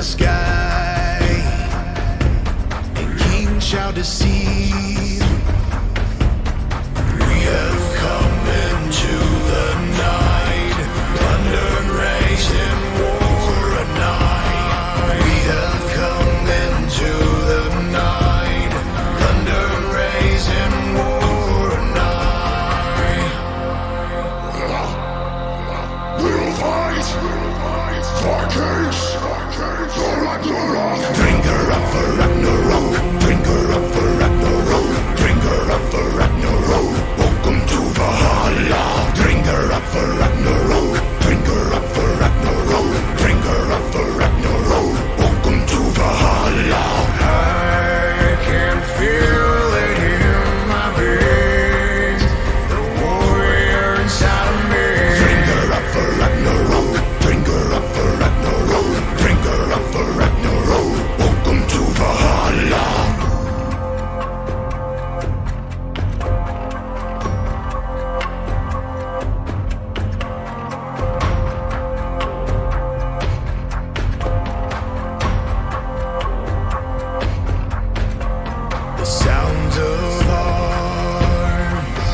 the sky, and kings shall deceive. We have come into the night, thunder and raising war at night. We have come into the night, thunder and raising war at night. We'll fight for kings, for Ragnarok. Drink her up for Ragnarok, drink her up for Ragnarok, drink her up for Ragnarok. Welcome to Valhalla. Drink her up for Ragnarok, drink her up for Ragnarok, drink her up for Ragnarok. Welcome to Valhalla. I can feel it in my veins, the warrior inside of me. Drink her up for Ragnarok, drink her up for Ragnarok, drink her up for Ragnarok. Welcome to Valhalla. The sounds of arms,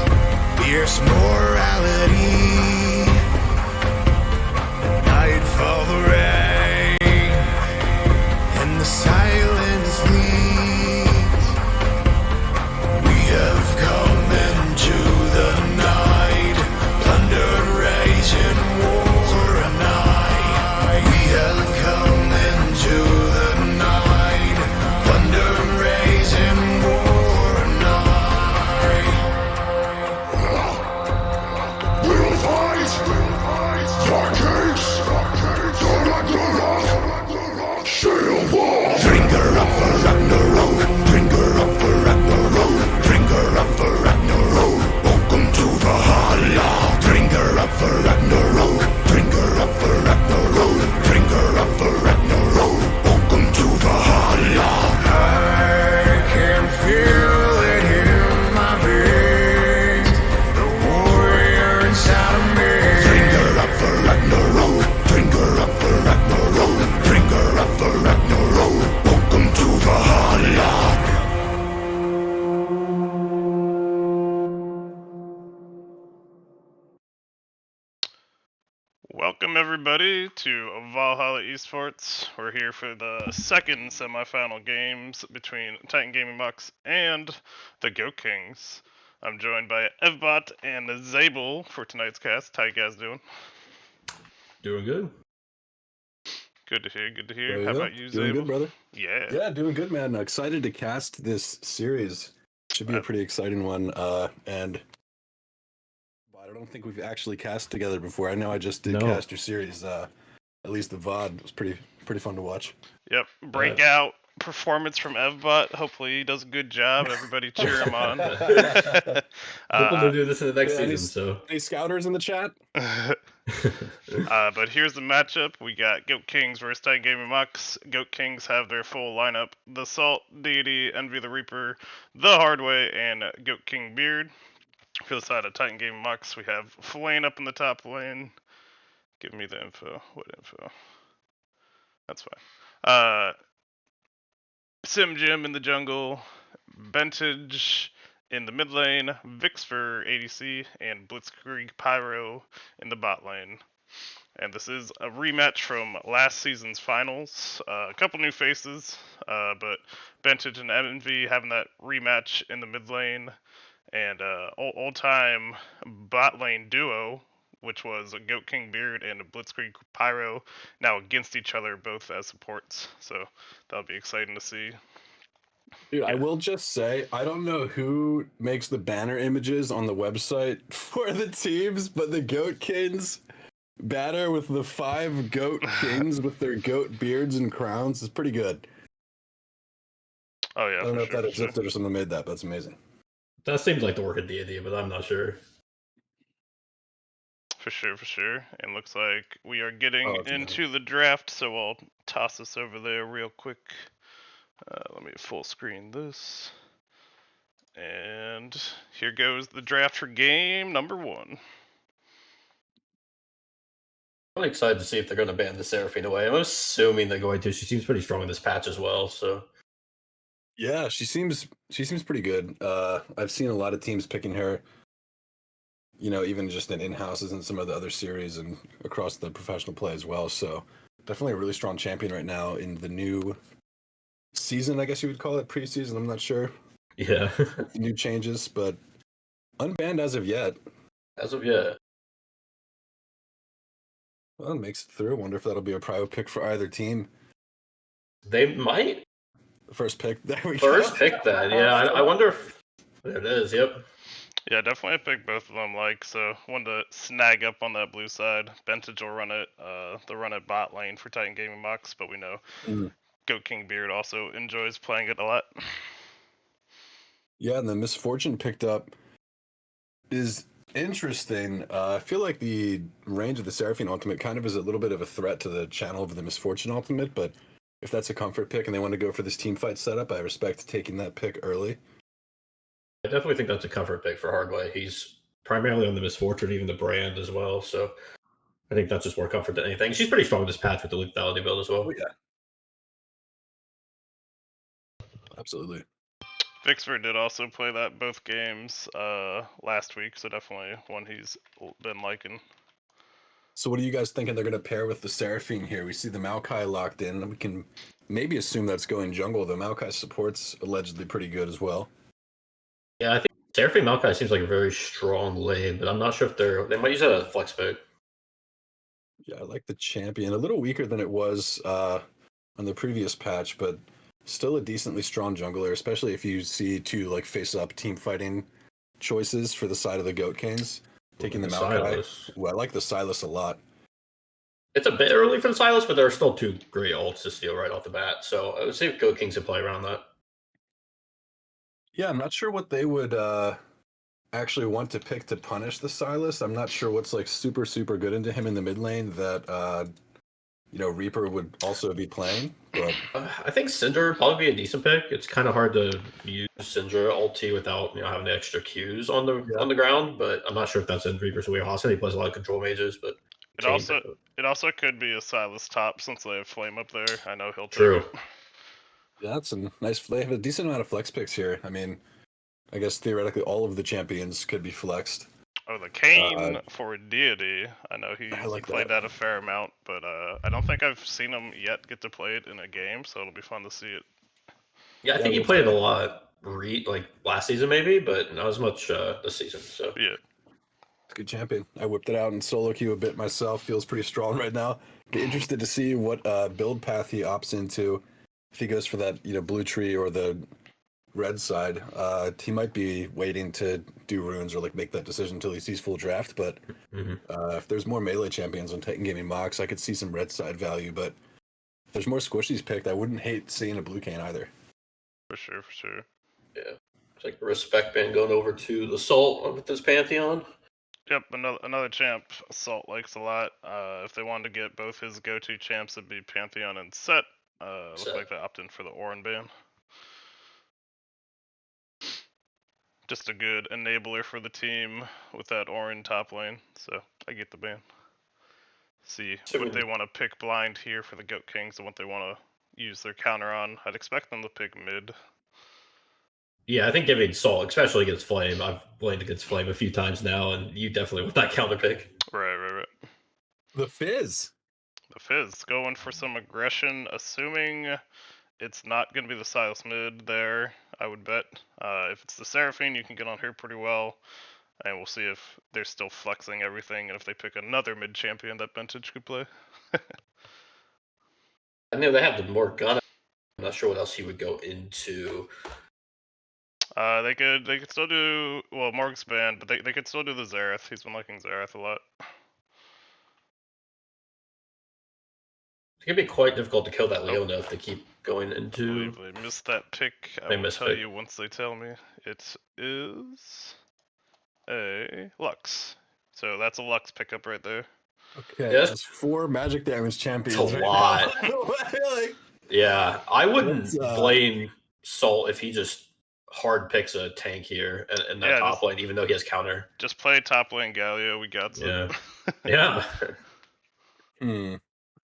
fierce morality. Nightfall, the rain, and the silence leads. We have come into the night, thunder raging war at night. We have come into the night, thunder raging war at night. We'll fight for kings, for Ragnarok. Sail war. Drink her up for Ragnarok, drink her up for Ragnarok, drink her up for Ragnarok. Welcome to Valhalla. Drink her up for Ragnarok, drink her up for Ragnarok, drink her up for Ragnarok. Welcome to Valhalla. I can feel it in my veins, the warrior inside of me. Drink her up for Ragnarok, drink her up for Ragnarok, drink her up for Ragnarok. Welcome to Valhalla. Welcome everybody to Valhalla Esports. We're here for the second semifinal games between Titan Gaming Bucks and the Goat Kings. I'm joined by Evbot and Zabel for tonight's cast. How you guys doing? Doing good. Good to hear, good to hear. There you How go. about you, Doing Zabel? good, brother. Yeah. Yeah, doing good, man. Excited to cast this series. Should be a pretty exciting one. And but I don't think we've actually cast together before. I know I just did No. cast your series. At least the VOD was pretty fun to watch. Yep. Breakout performance from Evbot. Hopefully he does a good job. Everybody cheer him on. Hoping to do this in the next yeah, season. So Any scouters in the chat? But here's the matchup. We got Goat Kings versus Titan Gaming Bucks. Goat Kings have their full lineup: the Salt, Deity, Envy the Reaper, the Hardway, and Goat King Beard. For the side of Titan Gaming Bucks, we have Flane up in the top lane. Give me the info. What info? That's fine. Sim Jim in the jungle, Bentage in the mid lane, Vix for ADC, and Blitzkrieg Pyro in the bot lane. And this is a rematch from last season's finals. A couple new faces, but Bentage and Envy having that rematch in the mid lane, and old-time bot lane duo, which was a Goat King Beard and a Blitzkrieg Pyro, now against each other, both as supports. So that'll be exciting to see. Dude, I Yeah. will just say, I don't know who makes the banner images on the website for the teams, but the Goat Kings banner with the 5 Goat Kings with their goat beards and crowns is pretty good. Oh yeah, I don't know if that sure. existed or someone made that, but that's amazing. that seems like the work of D&D, but I'm not sure. For sure. And looks like we are getting Oh, into the draft, so I'll toss this over there real quick. Let me full screen this. And here goes the draft for game number 1. I'm excited to see if they're going to ban the Seraphine away. I'm assuming they're going to. She seems pretty strong in this patch as well. So Yeah, she seems pretty good. I've seen a lot of teams picking her. Even just in houses and some of the other series and across the professional play as well. So definitely a really strong champion right now in the new season, I guess you would call it preseason. I'm not sure. yeah, New changes, but unbanned as of yet. as of yet. Well, it makes it through. Wonder if that'll be a prio pick for either team. They might First pick. There we first go. pick that. Yeah, I wonder if there it is. Yep. Yeah, definitely pick both of them. So one to snag up on that blue side. Bentage will run it. They'll run it bot lane for Titan Gaming Mox, but we know Goat King Beard also enjoys playing it a lot. Yeah, and the Misfortune picked up is interesting. I feel like the range of the Seraphine ultimate kind of is a little bit of a threat to the channel of the Misfortune ultimate, but if that's a comfort pick and they want to go for this team fight setup, I respect taking that pick early. I definitely think that's a comfort pick for Hardway. He's primarily on the Misfortune, even the brand as well. So I think that's just more comfort than anything. She's pretty strong in this patch with the lethality build as well. Oh, yeah. Absolutely. Vixford did also play that both games last week, so definitely one he's been liking. So what are you guys thinking they're going to pair with the Seraphine here? We see the Maokai locked in, and we can maybe assume that's going jungle. The Maokai support's allegedly pretty good as well. Yeah, I think Seraphine Maokai seems like a very strong lane, but I'm not sure if they might use that as a flex pick. Yeah, I like the champion. A little weaker than it was on the previous patch, but still a decently strong jungler, especially if you see two face up team fighting choices for the side of the Goat Kings. Taking the Maokai. Ooh, I like the Silas a lot. It's a bit early for the Silas, but there are still two great ults to steal right off the bat. So I would say Goat Kings would play around that. Yeah, I'm not sure what they would actually want to pick to punish the Silas. I'm not sure what's super, super good into him in the mid lane that Reaper would also be playing. But I think Syndra would probably be a decent pick. It's kind of hard to use Syndra ulti without having the extra Qs on the ground, but I'm not sure if that's in Reaper's wheelhouse. He plays a lot of control mages, but it also could be a Silas top since they have Flame up there. I know he'll True. take it. Yeah, that's a nice. They have a decent amount of flex picks here. I mean, I guess theoretically all of the champions could be flexed. Oh, the Kane for Deity. I know he played that a fair amount, but I don't think I've seen him yet get to play it in a game, so it'll be fun to see it. Yeah, I think he played it a lot last season maybe, but not as much this season. So yeah. Good champion. I whipped it out in solo queue a bit myself. Feels pretty strong right now. Get interested to see what build path he opts into. If he goes for that blue tree or the red side, he might be waiting to do runes or make that decision until he sees full draft. But if there's more melee champions on Titan Gaming Mox, I could see some red side value. But if there's more squishies picked, I wouldn't hate seeing a blue cane either. For sure. Yeah, it's like a respect band going over to the Salt with this Pantheon. Yep, another champ Salt likes a lot. If they wanted to get both his go-to champs, it'd be Pantheon and Set. Looks like they opt in for the Orin ban. Just a good enabler for the team with that Orin top lane, so I get the ban. See what they want to pick blind here for the Goat Kings and what they want to use their counter on. I'd expect them to pick mid. Yeah, I think giving Salt, especially against Flame, I've played against Flame a few times now, and you definitely want that counter pick. Right. The Fizz. The Fizz going for some aggression, assuming it's not going to be the Silas mid there, I would bet. If it's the Seraphine, you can get on her pretty well. And we'll see if they're still flexing everything and if they pick another mid champion that Bentage could play. I know they have the Morgana. I'm not sure what else he would go into. They could still do Morg's banned, but they could still do the Xerath. He's been liking Xerath a lot. It's gonna be quite difficult to kill that Leona if they keep going into. I believe they missed that pick. I will tell you once they tell me. It is a Lux. So that's a Lux pickup right there. Okay, that's 4 magic damage champions. That's a lot. Yeah, I wouldn't blame Salt if he just hard picks a tank here and that top lane, even though he has counter. Just play top lane Galio. We got some. Yeah. Hmm.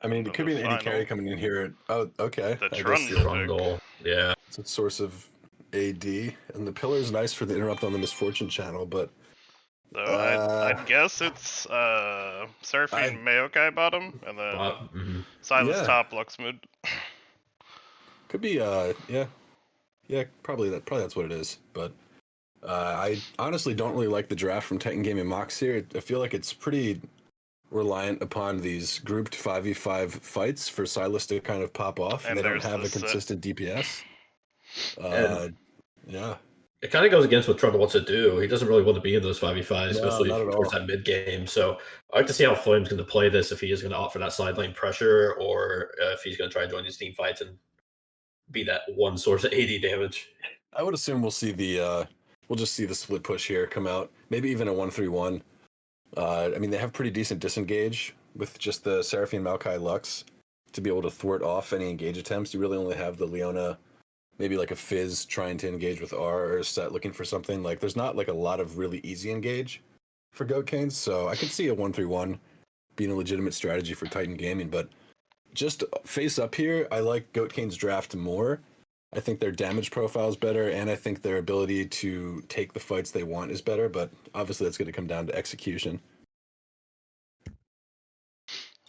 I mean, And it then could the be an AD carry final, coming in here. Oh, okay. the I guess Trundle pick. Trundle. Yeah. it's a source of AD, and the pillar is nice for the interrupt on the misfortune channel, but So uh, I'd guess it's I Seraphine Maokai bottom, and then Silas yeah, top, Lux mid. could be yeah, probably that's what it is. But I honestly don't really like the draft from Titan Gaming Mox here. I feel like it's pretty reliant upon these grouped 5v5 fights for Silas to kind of pop off, and And they don't there's have the a set. consistent DPS. And Yeah. it kind of goes against what Trundle wants to do. He doesn't really want to be in those 5v5s, No, especially not at towards all. that mid game. So I like to see how Flame's going to play this, if he is going to opt for that side lane pressure, or if he's going to try and join these team fights and be that one source of AD damage. I would assume we'll just see the split push here come out. Maybe even a 1-3-1. I mean, they have pretty decent disengage with just the Seraphine Maokai Lux to be able to thwart off any engage attempts. You really only have the Leona, maybe like a Fizz trying to engage with R, or a Set looking for something. Like, there's not like a lot of really easy engage for Goat Canes, so I could see a 1-3-1 being a legitimate strategy for Titan Gaming. But just face up here, I like Goat Cane's draft more. I think their damage profile is better, and I think their ability to take the fights they want is better, but obviously that's going to come down to execution.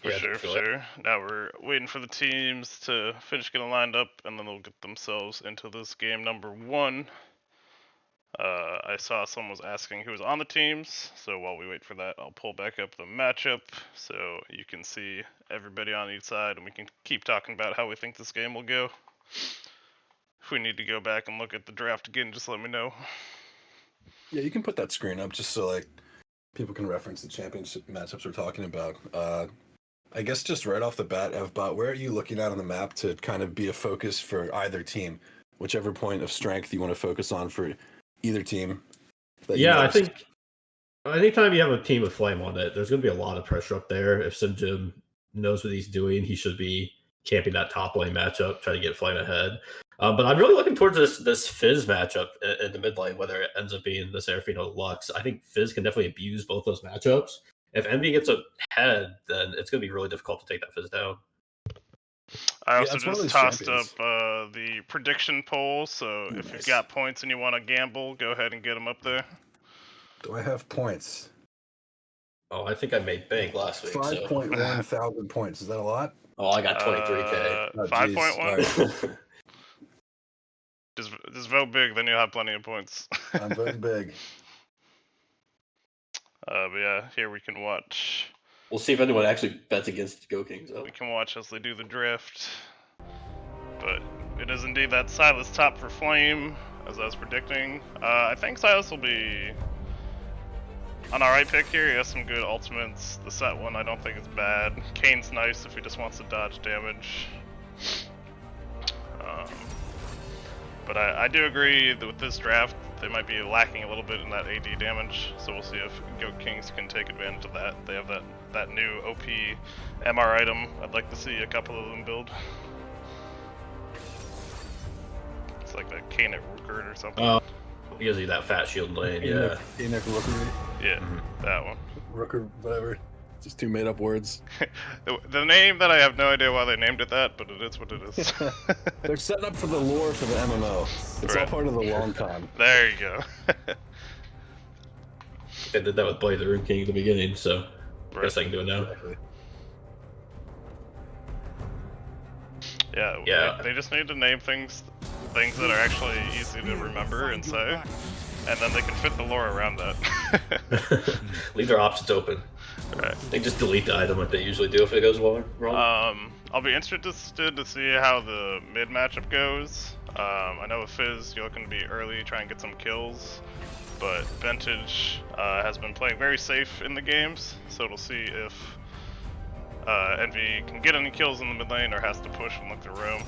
For Yeah, sure, for definitely. sure. Now we're waiting for the teams to finish getting lined up, and then they'll get themselves into this game number 1. I saw someone was asking who was on the teams, so while we wait for that, I'll pull back up the matchup so you can see everybody on each side, and we can keep talking about how we think this game will go. If we need to go back and look at the draft again, just let me know. Yeah, you can put that screen up just so like people can reference the championship matchups we're talking about. I guess just right off the bat, Evbot, where are you looking at on the map to kind of be a focus for either team? Whichever point of strength you want to focus on for either team. Yeah, I think anytime you have a team with Flame on it, there's going to be a lot of pressure up there. If Simjim knows what he's doing, he should be camping that top lane matchup, trying to get Flame ahead. But I'm really looking towards this Fizz matchup in the mid lane, whether it ends up being the Seraphine or Lux. I think Fizz can definitely abuse both those matchups. If Envy gets ahead, then it's going to be really difficult to take that Fizz down. I also it's one of just these tossed champions. up the prediction poll, so if you've got points and you want to gamble, go ahead and get them up there. Do I have points? Oh, I think I made bank last week. 5.1 thousand points. Is that a lot? Oh, I got 23K. Oh, 5.1? Right. Just vote big, then you'll have plenty of points. I'm voting big. But yeah, here we can watch. We'll see if anyone actually bets against Go Kings. We can watch as they do the drift. But it is indeed that Silas top for Flame, as I was predicting. I think Silas will be an alright pick here. He has some good ultimates. The set one I don't think is bad. Kane's nice if he just wants to dodge damage. But I do agree that with this draft, they might be lacking a little bit in that AD damage, so we'll see if Goat Kings can take advantage of that. They have that new OP MR item. I'd like to see a couple of them build. It's like that Kanet Rooker or something. Oh, gives you that fat shield lane, yeah. Kanek Rooker. Yeah, that one. Rooker, whatever. Just two made up words. The name that I have no idea why they named it that, but it is what it is. They're setting up for the lore for the MMO. It's all Right. part of the long con. There you go. They did that with Blade the Rune King at the beginning, so I guess I can do it now. Exactly. Yeah. They just need to name things that are actually easy to remember and say, and then they can fit the lore around that. Leave their options open. Right. They just delete the item like they usually do if it goes wrong. I'll be interested to see how the mid matchup goes. I know with Fizz, you're looking to be early, try and get some kills, but Vintage has been playing very safe in the games, so we'll see if Envy can get any kills in the mid lane or has to push and look the room.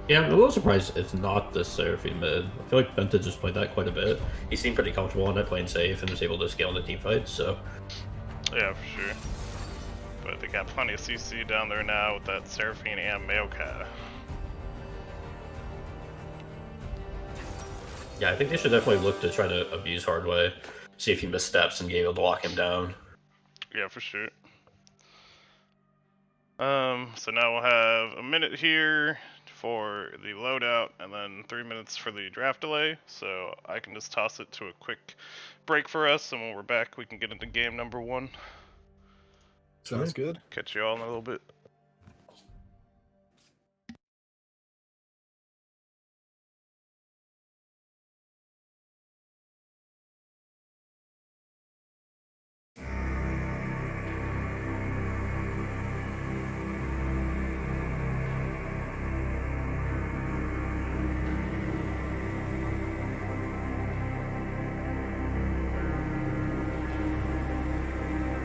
Yeah, I'm a little surprised it's not the Seraphine mid. I feel like Vintage just played that quite a bit. He seemed pretty comfortable on it, playing safe, and was able to scale in the team fights, so... Yeah, for sure. But they got plenty of CC down there now with that Seraphine and Maokai. Yeah, I think they should definitely look to try to abuse Hardway, see if he missteps and be able to lock him down. Yeah, for sure. So now we'll have a minute here for the loadout, and then 3 minutes for the draft delay. So I can just toss it to a quick break for us, and when we're back, we can get into game number 1. Sounds good. Catch you all in a little bit.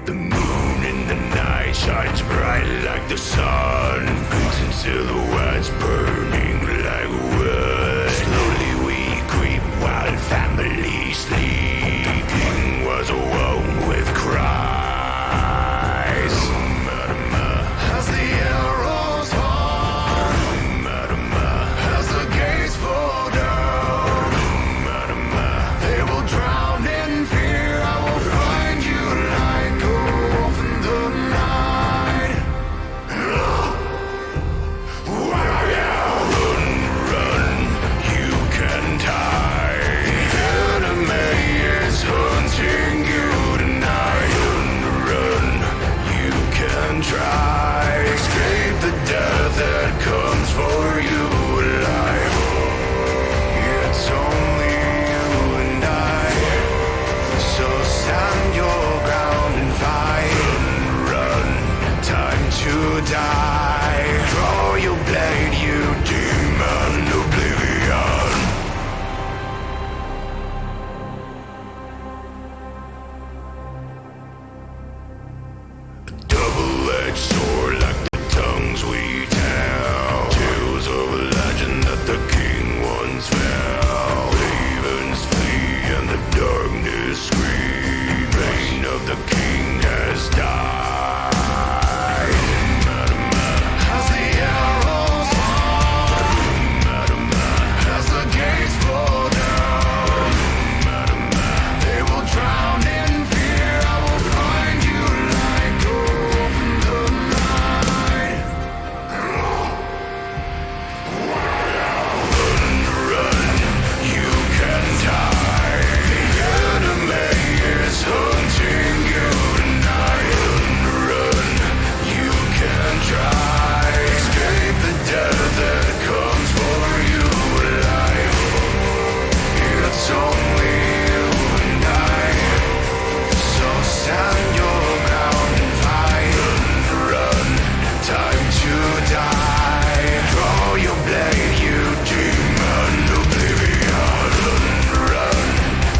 The moon in the night shines bright like the sun. Crimson silhouettes burning like wood. Slowly we creep while family sleep. King was awoke with cries. As the arrows fall, as the gates fall down, they will drown in fear. I will find you like a wolf in the night. Run, you can die. The enemy is hunting you tonight. Run, you can try. Escape the death that comes for you alive. It's only you and I. So stand your ground and fight. Run, time to die. Draw your blade, you demon oblivion. Double-edged sword like the tongues we tell. Tales of a legend that the king once fell. Ravens flee and the darkness scream. Reign of the king has died. As the arrows fall, as the gates fall down, they will drown in fear. I will find you like a wolf in the night. Run, you can die. The enemy is hunting you tonight. Run, you can try. Escape the death that comes for you alive. It's only you and I. So stand your ground and fight. Run, time to die. Draw your blade, you demon oblivion. Run,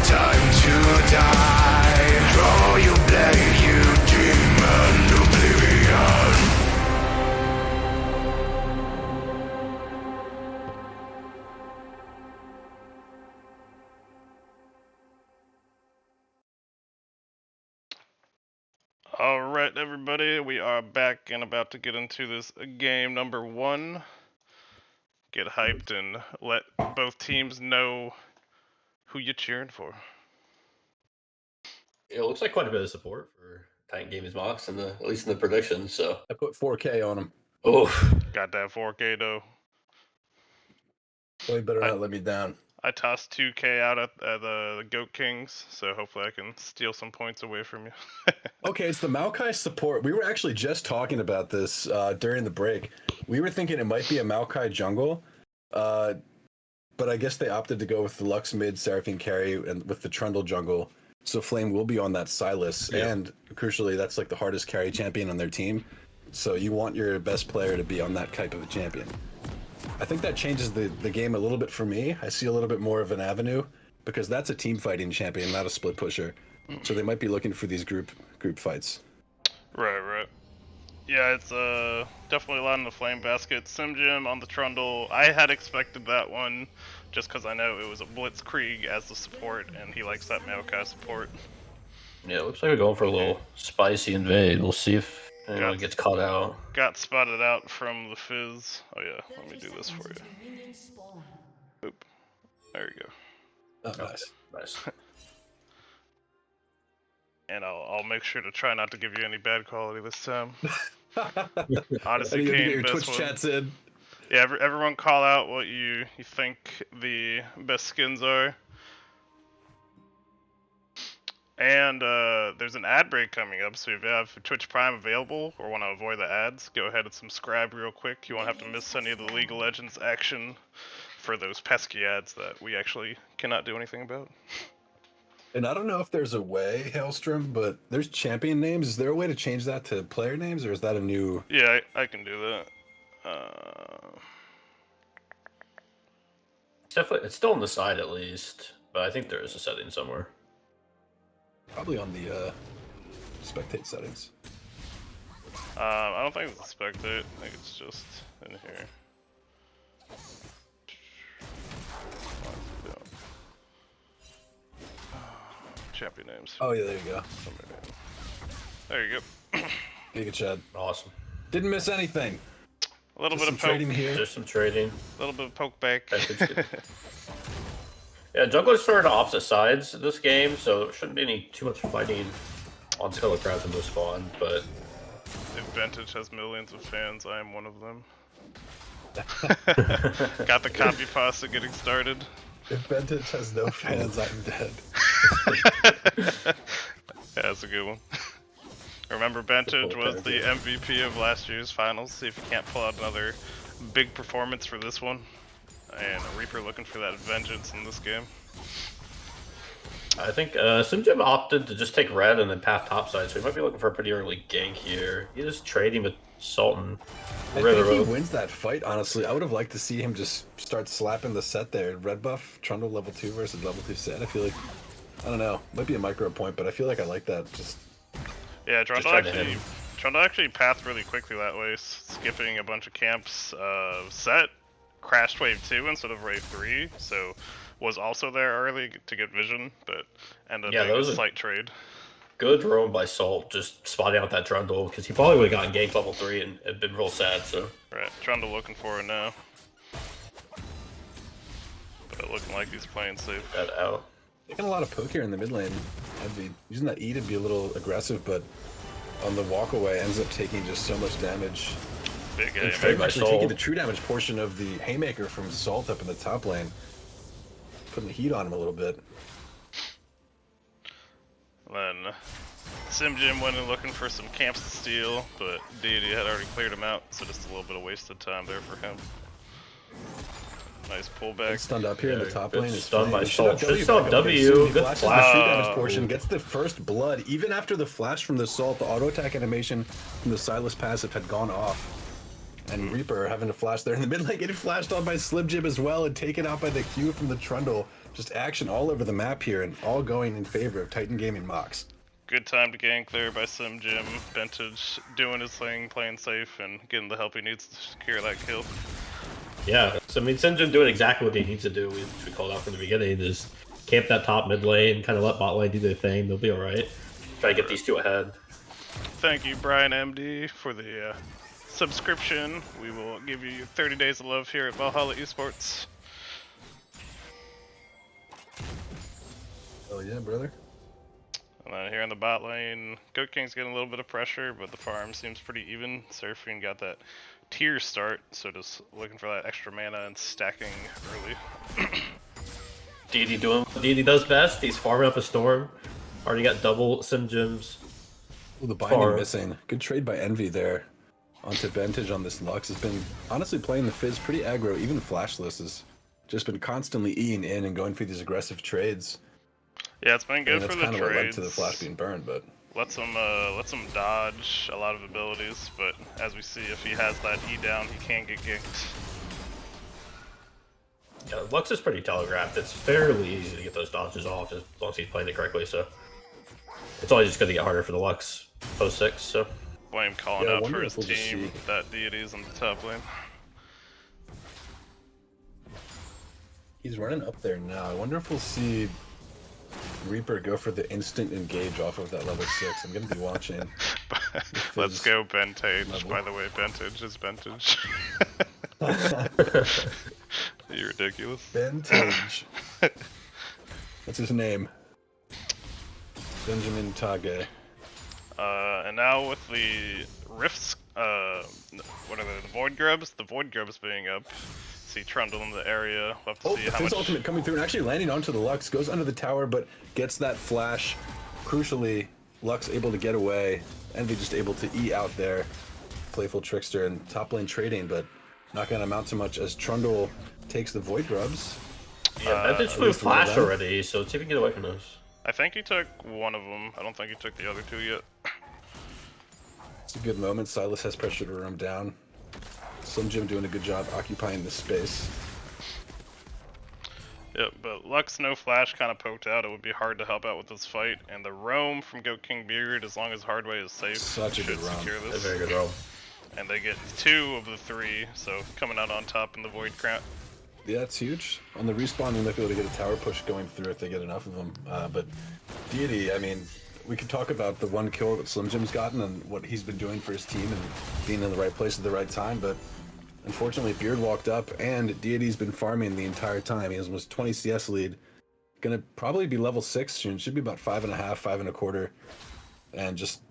time to die. Draw your blade, you demon oblivion. Alright, everybody, we are back and about to get into this game number 1. Get hyped and let both teams know who you're cheering for. It looks like quite a bit of support for Titan Gaming's box, at least in the predictions. So, I put 4K on him. oh, Got that 4K though. Well, you better not let me down. I tossed 2K out at the Goat Kings, so hopefully I can steal some points away from you. Okay, it's the Maokai support. We were actually just talking about this during the break. We were thinking it might be a Maokai jungle, but I guess they opted to go with the Lux mid, Seraphine carry, and with the Trundle jungle. So Flame will be on that Silas, and crucially, that's like the hardest carry champion on their team. So you want your best player to be on that type of a champion. I think that changes the game a little bit for me. I see a little bit more of an avenue because that's a team fighting champion, not a split pusher. So they might be looking for these group fights. Right. Yeah, it's definitely a lot in the Flame Basket. Simjim on the Trundle. I had expected that one just because I know it was a Blitzkrieg as the support, and he likes that Maokai support. yeah, it looks like we're going for a little spicy invade. We'll see if anyone gets caught out. Got spotted out from the Fizz. Oh yeah, let me do this for you. Oop. There you go. Oh, Nice. And I'll make sure to try not to give you any bad quality this time. Odyssey You gotta get King, your best Twitch one. chats in. Yeah, everyone call out what you think the best skins are. And there's an ad break coming up, so if you have Twitch Prime available or want to avoid the ads, go ahead and subscribe real quick. You won't have to miss any of the League of Legends action for those pesky ads that we actually cannot do anything about. And I don't know if there's a way, Hailstrom, but there's champion names. Is there a way to change that to player names, or is that a new... Yeah, I can do that. Definitely, it's still on the side at least, but I think there is a setting somewhere. Probably on the spectate settings. I don't think it's a spectate. I think it's just in here. Champion names. Oh, yeah, there you go. There you go. Giga Chad. Awesome. Didn't miss anything. A little Just bit some of poke. trading here. Just some trading. A little bit of poke back. Yeah, junglers started on opposite sides of this game, so there shouldn't be any too much fighting on Skelly Crowds in this spawn, but If Vintage has millions of fans, I am one of them. Got the copy pasta getting started. If Vintage has no fans, I'm dead. Yeah, that's a good one. Remember, Vintage was the MVP of last year's finals. See if you can't pull out another big performance for this one. And Reaper looking for that vengeance in this game. I think SimJim opted to just take red and then path topside, so he might be looking for a pretty early gank here. He's just trading with Sultan. I think he wins that fight, honestly. I would have liked to see him just start slapping the set there. Red buff, Trundle level 2 versus level 2 set. I feel like, I don't know, might be a micro point, but I feel like I like that. Just Yeah, Trundle actually pathed really quickly that way, skipping a bunch of camps. Set crashed wave 2 instead of wave 3, so was also there early to get vision, but ended up being a slight trade. Good roam by Salt, just spotting out that Trundle, because he probably would have gotten ganked level 3 and it'd been real sad, so. Right, Trundle looking for it now. But looking like he's playing safe. That out. taking a lot of poke here in the mid lane. I'd be using that E to be a little aggressive, but on the walk away ends up taking just so much damage. Big In fact, actually taking the true damage portion of the haymaker from Salt up in the top lane. Putting the heat on him a little bit. Then SimJim went in looking for some camps to steal, but Deity had already cleared him out, so just a little bit of wasted time there for him. Nice pullback. It's stunned up here in the top lane. It's stunned by Salt. Should Should W. Good flash. flash. The true damage portion gets the first blood. Even after the flash from the Salt, the auto attack animation from the Silas passive had gone off. And Reaper having to flash there in the mid lane, getting flashed on by SlimJim as well and taken out by the Q from the Trundle. Just action all over the map here and all going in favor of Titan Gaming Mox. Good time to gank there by SimJim. Vintage doing his thing, playing safe, and getting the help he needs to secure that kill. Yeah, so I mean, SimJim doing exactly what he needs to do, which we called out from the beginning, is camp that top mid lane, kind of let bot lane do their thing, they'll be alright. Try to get these two ahead. Thank you, Brian MD, for the subscription. We will give you 30 days of love here at Valhalla Esports. Oh yeah, brother. And then here in the bot lane, Goat King's getting a little bit of pressure, but the farm seems pretty even. Surfing got that tier start, so just looking for that extra mana and stacking early. Deity doing what Deity does best, he's farming up a storm. Already got double SimJim's. Well, the binding missing. Good trade by Envy there. Onto Vantage on this Lux. Has been honestly playing the Fizz pretty aggro, even flashless has just been constantly Eing in and going for these aggressive trades. Yeah, it's been good for the kind of what led trades. to the flash being burned, but Lets him dodge a lot of abilities, but as we see, if he has that E down, he can get ganked. Yeah, Lux is pretty telegraphed. It's fairly easy to get those dodges off as long as he's playing it correctly, so it's always just going to get harder for the Lux post 6, so. Blame calling out for his team, that Deity is in the top lane. he's running up there now. I wonder if we'll see Reaper go for the instant engage off of that level 6. I'm going to be watching. Let's go Bentage. By the way, Bentage is Bentage. You're ridiculous. Vantage. What's his name? Benjamin Tage. And now with the Rifts what are they? The Void Grubs? The Void Grubs being up. See Trundle in the area. We'll have to Oh, see how Fizz much. ultimate coming through and actually landing onto the Lux. Goes under the tower, but gets that flash. Crucially, Lux able to get away. Envy just able to E out there. Playful Trickster and top lane trading, but not going to amount to much as Trundle takes the Void Grubs. Yeah, Vantage flew least one of flash them. already, so let's see if we can get away from those. I think he took one of them. I don't think he took the other two yet. It's a good moment. Silas has pressure to run him down. Slim Jim doing a good job occupying this space. Yep, but Lux no flash kind of poked out. It would be hard to help out with this fight. And the roam from Goat King Beard, as long as Hardway is safe, Such a should good roam. secure A this. very good roll. And they get 2 of the 3, so coming out on top in the Void Crown. Yeah, it's huge. On the respawn, they might be able to get a tower push going through if they get enough of them. But Deity, I mean, we could talk about the 1 kill that Slim Jim's gotten and what he's been doing for his team and being in the right place at the right time, but unfortunately Beard walked up and Deity's been farming the entire time. He has almost 20 CS lead. Gonna probably be level 6 soon. Should be about 5.5, 5.25. And just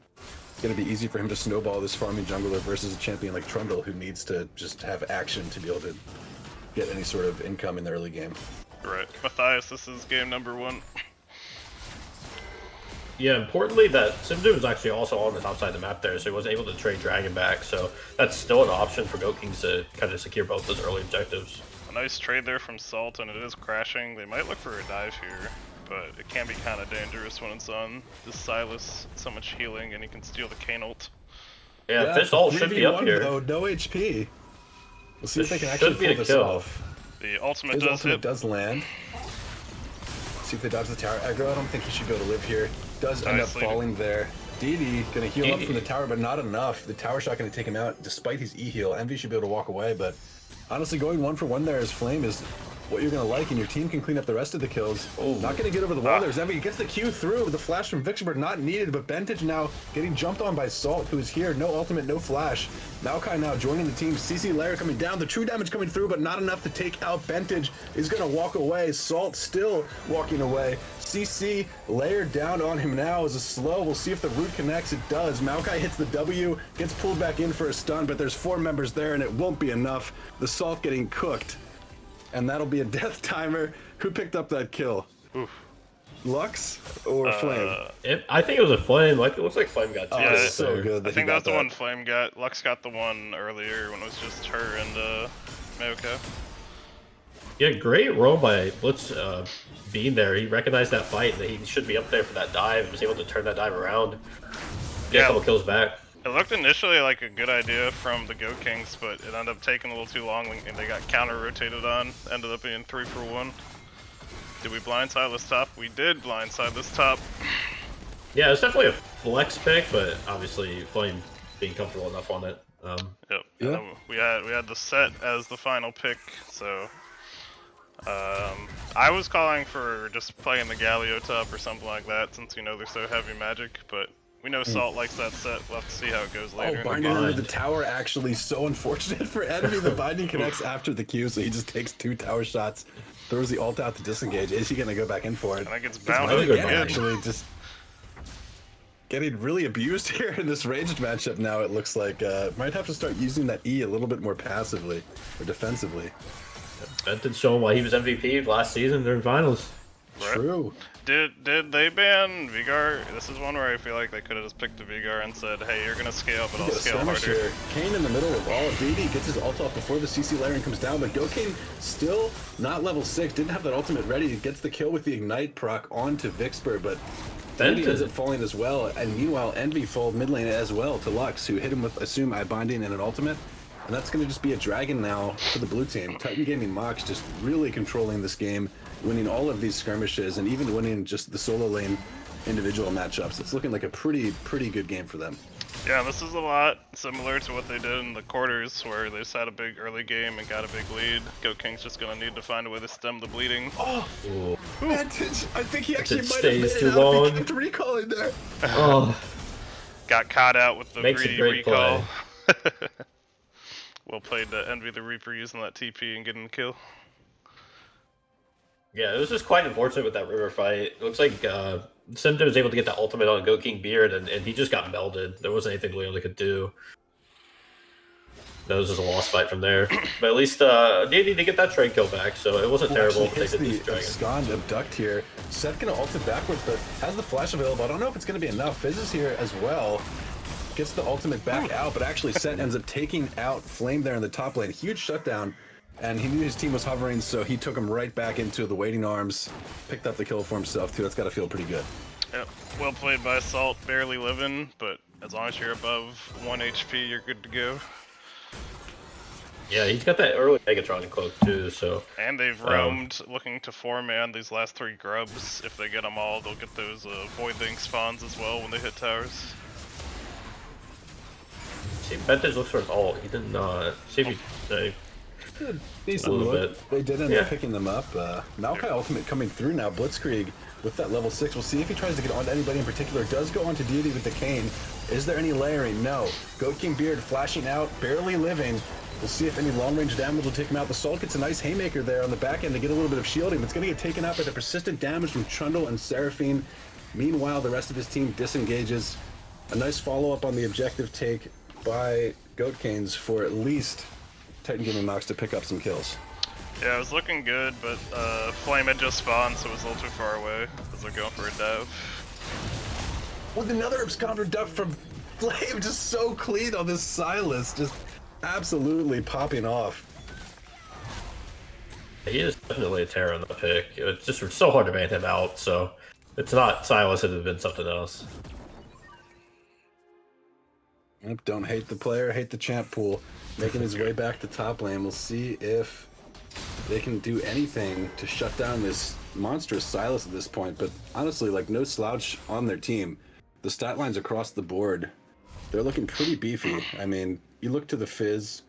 gonna be easy for him to snowball this farming jungler versus a champion like Trundle who needs to just have action to be able to get any sort of income in the early game. Right. Matthias, this is game number 1. Yeah, importantly, that Simdu was actually also on the top side of the map there, so he was able to trade Dragon back, so that's still an option for Goat Kings to kind of secure both those early objectives. A nice trade there from Salt, and it is crashing. They might look for a dive here, but it can be kind of dangerous when it's on this Silas. So much healing, and he can steal the Kane ult. Yeah, Fish ult should be up 3v1 here. Though, no HP. We'll see if they can This actually should be pull a this kill. off. The ultimate His does ultimate hit. does land. See if they dodge the tower aggro. I don't think he should be able to live here. Does end up Nicely. falling there. Deity gonna heal up Deity. from the tower, but not enough. The tower shot gonna take him out despite his E heal. Envy should be able to walk away, but honestly, going 1 for 1 there as Flame is what you're gonna like, and your team can clean up the rest of the kills. Oh. Not gonna get over the wall. There's Envy. He gets the Q through. The flash from Vixenberg not needed, but Bentage now getting jumped on by Salt, who is here. No ultimate, no flash. Maokai now joining the team. CC Lair coming down. The true damage coming through, but not enough to take out Bentage. Is gonna walk away. Salt still walking away. CC Lair down on him now as a slow. We'll see if the root connects. It does. Maokai hits the W, gets pulled back in for a stun, but there's 4 members there, and it won't be enough. The Salt getting cooked. And that'll be a death timer. Who picked up that kill? Oof. Lux or Flame? I think it was a Flame. Like, it looks like Flame got 2. Yeah, it's so good. I That think he that's got the that. one Flame got. Lux got the one earlier when it was just her and Maoka. Yeah, great roll by Blitz being there. He recognized that fight, and he should be up there for that dive. Was able to turn that dive around. Get Yeah. a couple kills back. It looked initially like a good idea from the Goat Kings, but it ended up taking a little too long, and they got counter-rotated on. Ended up being 3 for 1. Did we blindside this top? We did blindside this top. Yeah, it's definitely a flex pick, but obviously Flame being comfortable enough on it. Yep. Yeah. And then we had the set as the final pick, so I was calling for just playing the Galio top or something like that, since they're so heavy magic, but we know Salt likes that set. We'll have to see how it goes later. Oh, in the binding game. under the tower actually so unfortunate for Envy. The binding connects after the Q, so he just takes 2 tower shots, throws the ult out to disengage. Is he gonna go back in for it? I think it's It's bounded really good again. binding. actually just getting really abused here in this ranged matchup now. It looks like might have to start using that E a little bit more passively or defensively. Benton showing why he was MVP last season during finals. Right. True. Did they ban Vigar? This is one where I feel like they could have just picked a Vigar and said, "Hey, you're gonna scale, but I'll Got a scale skirmish harder." here. Kane in the middle of all of DD gets his ult off before the CC Larian comes down, but Gokane still not level 6, didn't have that ultimate ready. He gets the kill with the Ignite proc onto Vixper, but Bendy ends up falling as well, and meanwhile Envy fall mid lane as well to Lux, who hit him with Assume Eye Binding and an ultimate. And that's going to just be a dragon now for the blue team. Titan Gaming Mox just really controlling this game, winning all of these skirmishes, and even winning just the solo lane individual matchups. It's looking like a pretty good game for them. Yeah, this is a lot similar to what they did in the quarters, where they just had a big early game and got a big lead. Goat King's just gonna need to find a way to stem the bleeding. Oh, Ooh. Vantage! I think he actually It might have made stays it too out if long. he kept recalling there. Oh, Got caught out with the Makes a greedy great recall. Well played to Envy the Reaper using that TP and getting the kill. yeah, it was just quite unfortunate with that river fight. It looks like Simta was able to get that ultimate on Goat King Beard, and he just got melded. There wasn't anything Leona could do. that was just a lost fight from there. But at least they need to get that trade kill back, so it wasn't terrible. But they did lose Dragon. Abscond abduct here. Seth gonna ult it backwards, but has the flash available. I don't know if it's gonna be enough. Fizz is here as well. Gets the ultimate back out, but actually Seth ends up taking out Flame there in the top lane. Huge shutdown, and he knew his team was hovering, so he took him right back into the waiting arms. Picked up the kill for himself too. That's gotta feel pretty good. Yep. Well played by Salt, barely living, but as long as you're above 1 HP, you're good to go. Yeah, he's got that early Megatron cloak too, so... And they've roamed looking to 4-man these last 3 grubs. If they get them all, they'll get those Void Link spawns as well when they hit towers. See, Bentage looks for an ult. He did not. See if he... Decent little look. bit. They did end up picking them up. Maokai ultimate coming through now. Blitzkrieg with that level 6. We'll see if he tries to get onto anybody in particular. Does go onto Deity with the cane. Is there any layering? No. Goat King Beard flashing out, barely living. We'll see if any long-range damage will take him out. The Salt gets a nice haymaker there on the back end to get a little bit of shielding. It's going to get taken out by the persistent damage from Trundle and Seraphine. Meanwhile, the rest of his team disengages. A nice follow-up on the objective take by Goat Kings for at least Titan Gaming Mox to pick up some kills. Yeah, it was looking good, but Flame had just spawned, so it was a little too far away as they're going for a dive. With another Absconder duck from Flame, just so clean on this Silas, just absolutely popping off. He is definitely a terror on the pick. It's just so hard to ban him out, so it's not Silas, it would have been something else. Yep, don't hate the player, hate the champ pool. Making his way back to top lane. We'll see if they can do anything to shut down this monstrous Silas at this point. But honestly, like, no slouch on their team. The stat lines across the board, they're looking pretty beefy. I mean, you look to the Fizz,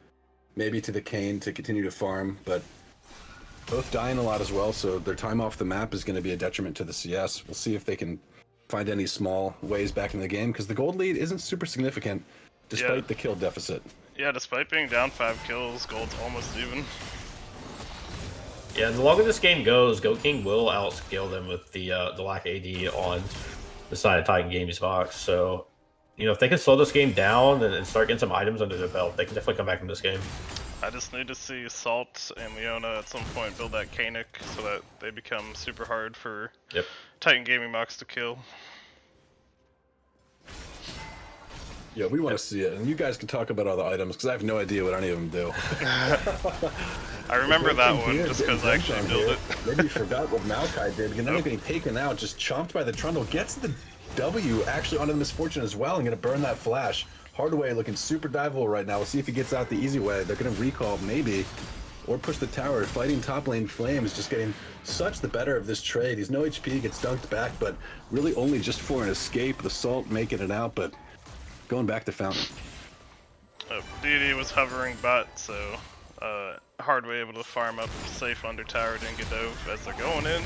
maybe to the Kane to continue to farm, but both dying a lot as well, so their time off the map is going to be a detriment to the CS. We'll see if they can find any small ways back in the game, because the gold lead isn't super significant, despite the kill deficit. Yeah, despite being down 5 kills, gold's almost even. Yeah, the longer this game goes, Goat King will outscale them with the lack of AD on the side of Titan Games box. So, you know, if they can slow this game down and start getting some items under their belt, they can definitely come back in this game. I just need to see Salt and Leona at some point build that Kanic so that they become super hard for Titan Gaming Mox to kill. Yeah, we want to see it, and you guys can talk about all the items, because I have no idea what any of them do. I remember that one, just because I actually built it. Maybe you forgot what Maokai did, and then getting taken out, just chomped by the Trundle, gets the W actually onto the Misfortune as well, and going to burn that flash. Hardway looking super diveable right now. We'll see if he gets out the easy way. They're going to recall, maybe, or push the tower. Fighting top lane Flame is just getting such the better of this trade. He's no HP, gets dunked back, but really only just for an escape. The Salt making it out, but going back to Fountain. Deity was hovering bot, so Hardway able to farm up safe under tower, didn't get dove as they're going in.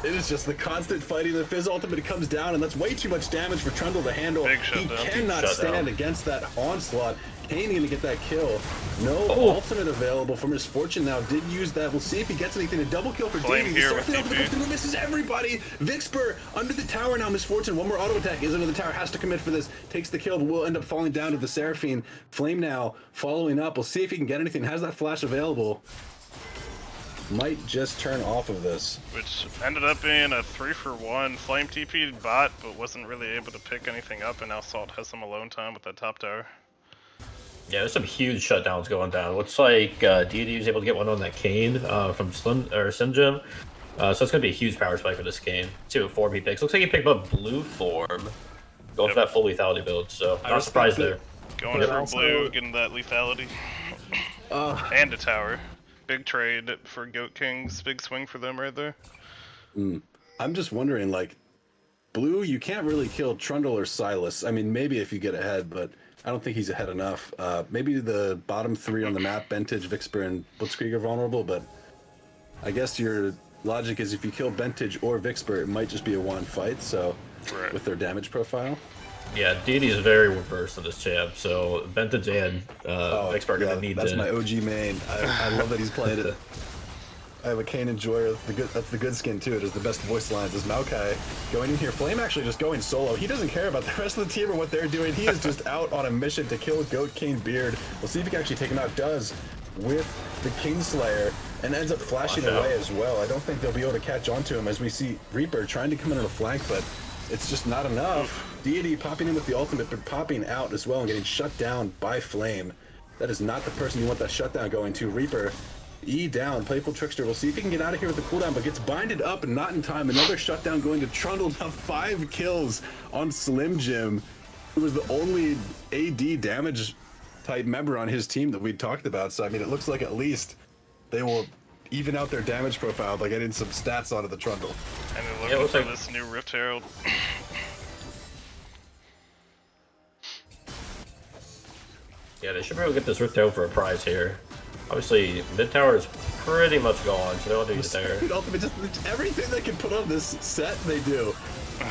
It is just the constant fighting. The Fizz ultimate comes down, and that's way too much damage for Trundle to handle. He cannot stand against that onslaught. Kane gonna get that kill. No ultimate available for Misfortune now. Did use that. We'll see if he gets anything. A double kill for Davey. Misses everybody. Vixper under the tower now. Misfortune. One more auto attack is under the tower. Has to commit for this. Takes the kill, but will end up falling down to the Seraphine. Flame now following up. We'll see if he can get anything. Has that flash available. Might just turn off of this. Which ended up being a 3-for-1. Flame TP'd bot, but wasn't really able to pick anything up, and now Salt has some alone time with that top tower. Yeah, there's some huge shutdowns going down. Looks like Deity was able to get one on that Kane from Sinjim. So it's going to be a huge power spike for this game. See what form he picks. Looks like he picked up blue form. Going for that full lethality build, so not surprised there. Going for blue, getting that lethality. And a tower. Big trade for Goat Kings. Big swing for them right there. I'm just wondering, like, blue, you can't really kill Trundle or Silas. I mean, maybe if you get ahead, but I don't think he's ahead enough. Maybe the bottom 3 on the map, Bentage, Vixper, and Blitzkrieg are vulnerable, but I guess your logic is if you kill Bentage or Vixper, it might just be a one fight, so with their damage profile. Yeah, Deity is very reversed on this champ, so Bentage and Vixper are going to need that's to... my OG main. I love that he's playing it. I have a Kane Enjoyer. That's the good skin too. It is the best voice lines. Is Maokai going in here? Flame actually just going solo. He doesn't care about the rest of the team or what they're doing. He is just out on a mission to kill Goat King Beard. We'll see if he can actually take him out. Does with the Kingslayer and ends up flashing away as well. I don't think they'll be able to catch onto him as we see Reaper trying to come in on the flank, but it's just not enough. Deity popping in with the ultimate, but popping out as well and getting shut down by Flame. That is not the person you want that shutdown going to. Reaper E down, Playful Trickster. We'll see if he can get out of here with the cooldown, but gets binded up and not in time. Another shutdown going to Trundle. Now 5 kills on Slim Jim, who was the only AD damage type member on his team that we talked about. So, I mean, it looks like at least they will even out their damage profile by getting some stats out of the Trundle. And they're looking for this new Rift Herald. Yeah, they should be able to get this Rift Herald for a prize here. Obviously, mid tower is pretty much gone, so they don't need it there. Ultimate, just everything they can put on this set, they do.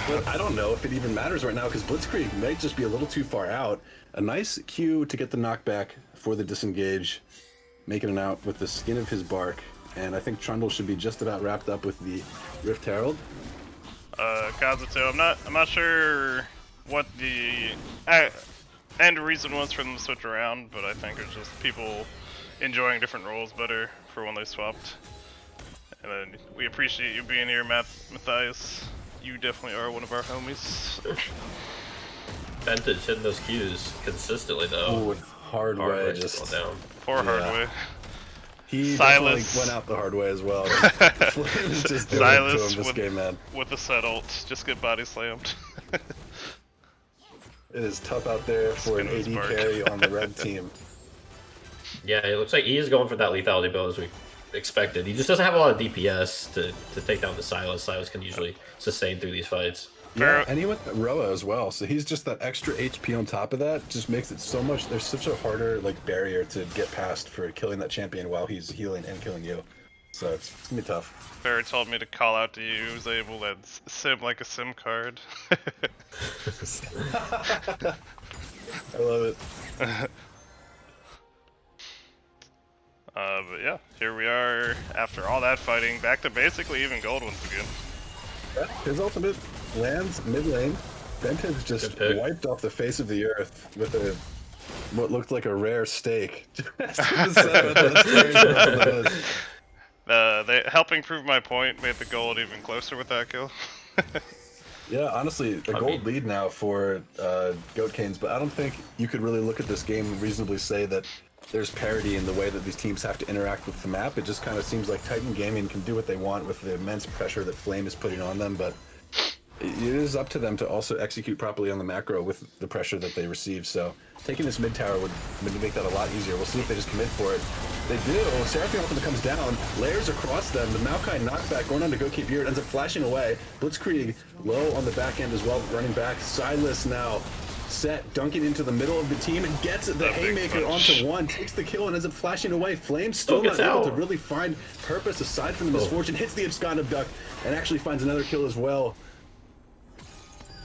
But I don't know if it even matters right now because Blitzkrieg might just be a little too far out. A nice Q to get the knockback for the disengage, making it out with the skin of his bark. And I think Trundle should be just about wrapped up with the Rift Herald. Kazuto, I'm not sure what the end reason was for them to switch around, but I think it's just people enjoying different roles better for when they swapped. And then we appreciate you being here, Matthias. You definitely are one of our homies. Vintage hitting those Qs consistently though. Oh, Hardway just down. Poor Hardway. He Silas definitely went out the hard way as well. Flame's just doing it to him this game, man. With a set ult, just get body slammed. It is tough out there for an AD carry on the red team. Yeah, it looks like he is going for that lethality build as we expected. He just doesn't have a lot of DPS to take down the Silas. Silas can usually sustain through these fights. Yeah, and he went Roa as well, so he's just that extra HP on top of that. Just makes it so much. There's such a harder barrier to get past for killing that champion while he's healing and killing you. So it's gonna be tough. Barry told me to call out to you. He was able to sim like a SIM card. I love it. But yeah, here we are after all that fighting, back to basically even gold once again. Yeah, his ultimate lands mid lane. Vintage just wiped off the face of the earth with what looked like a rare steak. They helping prove my point made the gold even closer with that kill. Yeah, honestly, a gold lead now for Goat Canes, but I don't think you could really look at this game and reasonably say that there's parity in the way that these teams have to interact with the map. It just kind of seems like Titan Gaming can do what they want with the immense pressure that Flame is putting on them, but it is up to them to also execute properly on the macro with the pressure that they receive. So taking this mid tower would make that a lot easier. We'll see if they just commit for it. They do. Seraphine ultimate comes down, layers across them. The Maokai knockback going on to Goat King Beard ends up flashing away. Blitzkrieg low on the back end as well, running back. Silas now set, dunking into the middle of the team and gets the haymaker onto one, takes the kill and ends up flashing away. Flame still not able to really find purpose aside from the misfortune. Hits the abscond abduct and actually finds another kill as well.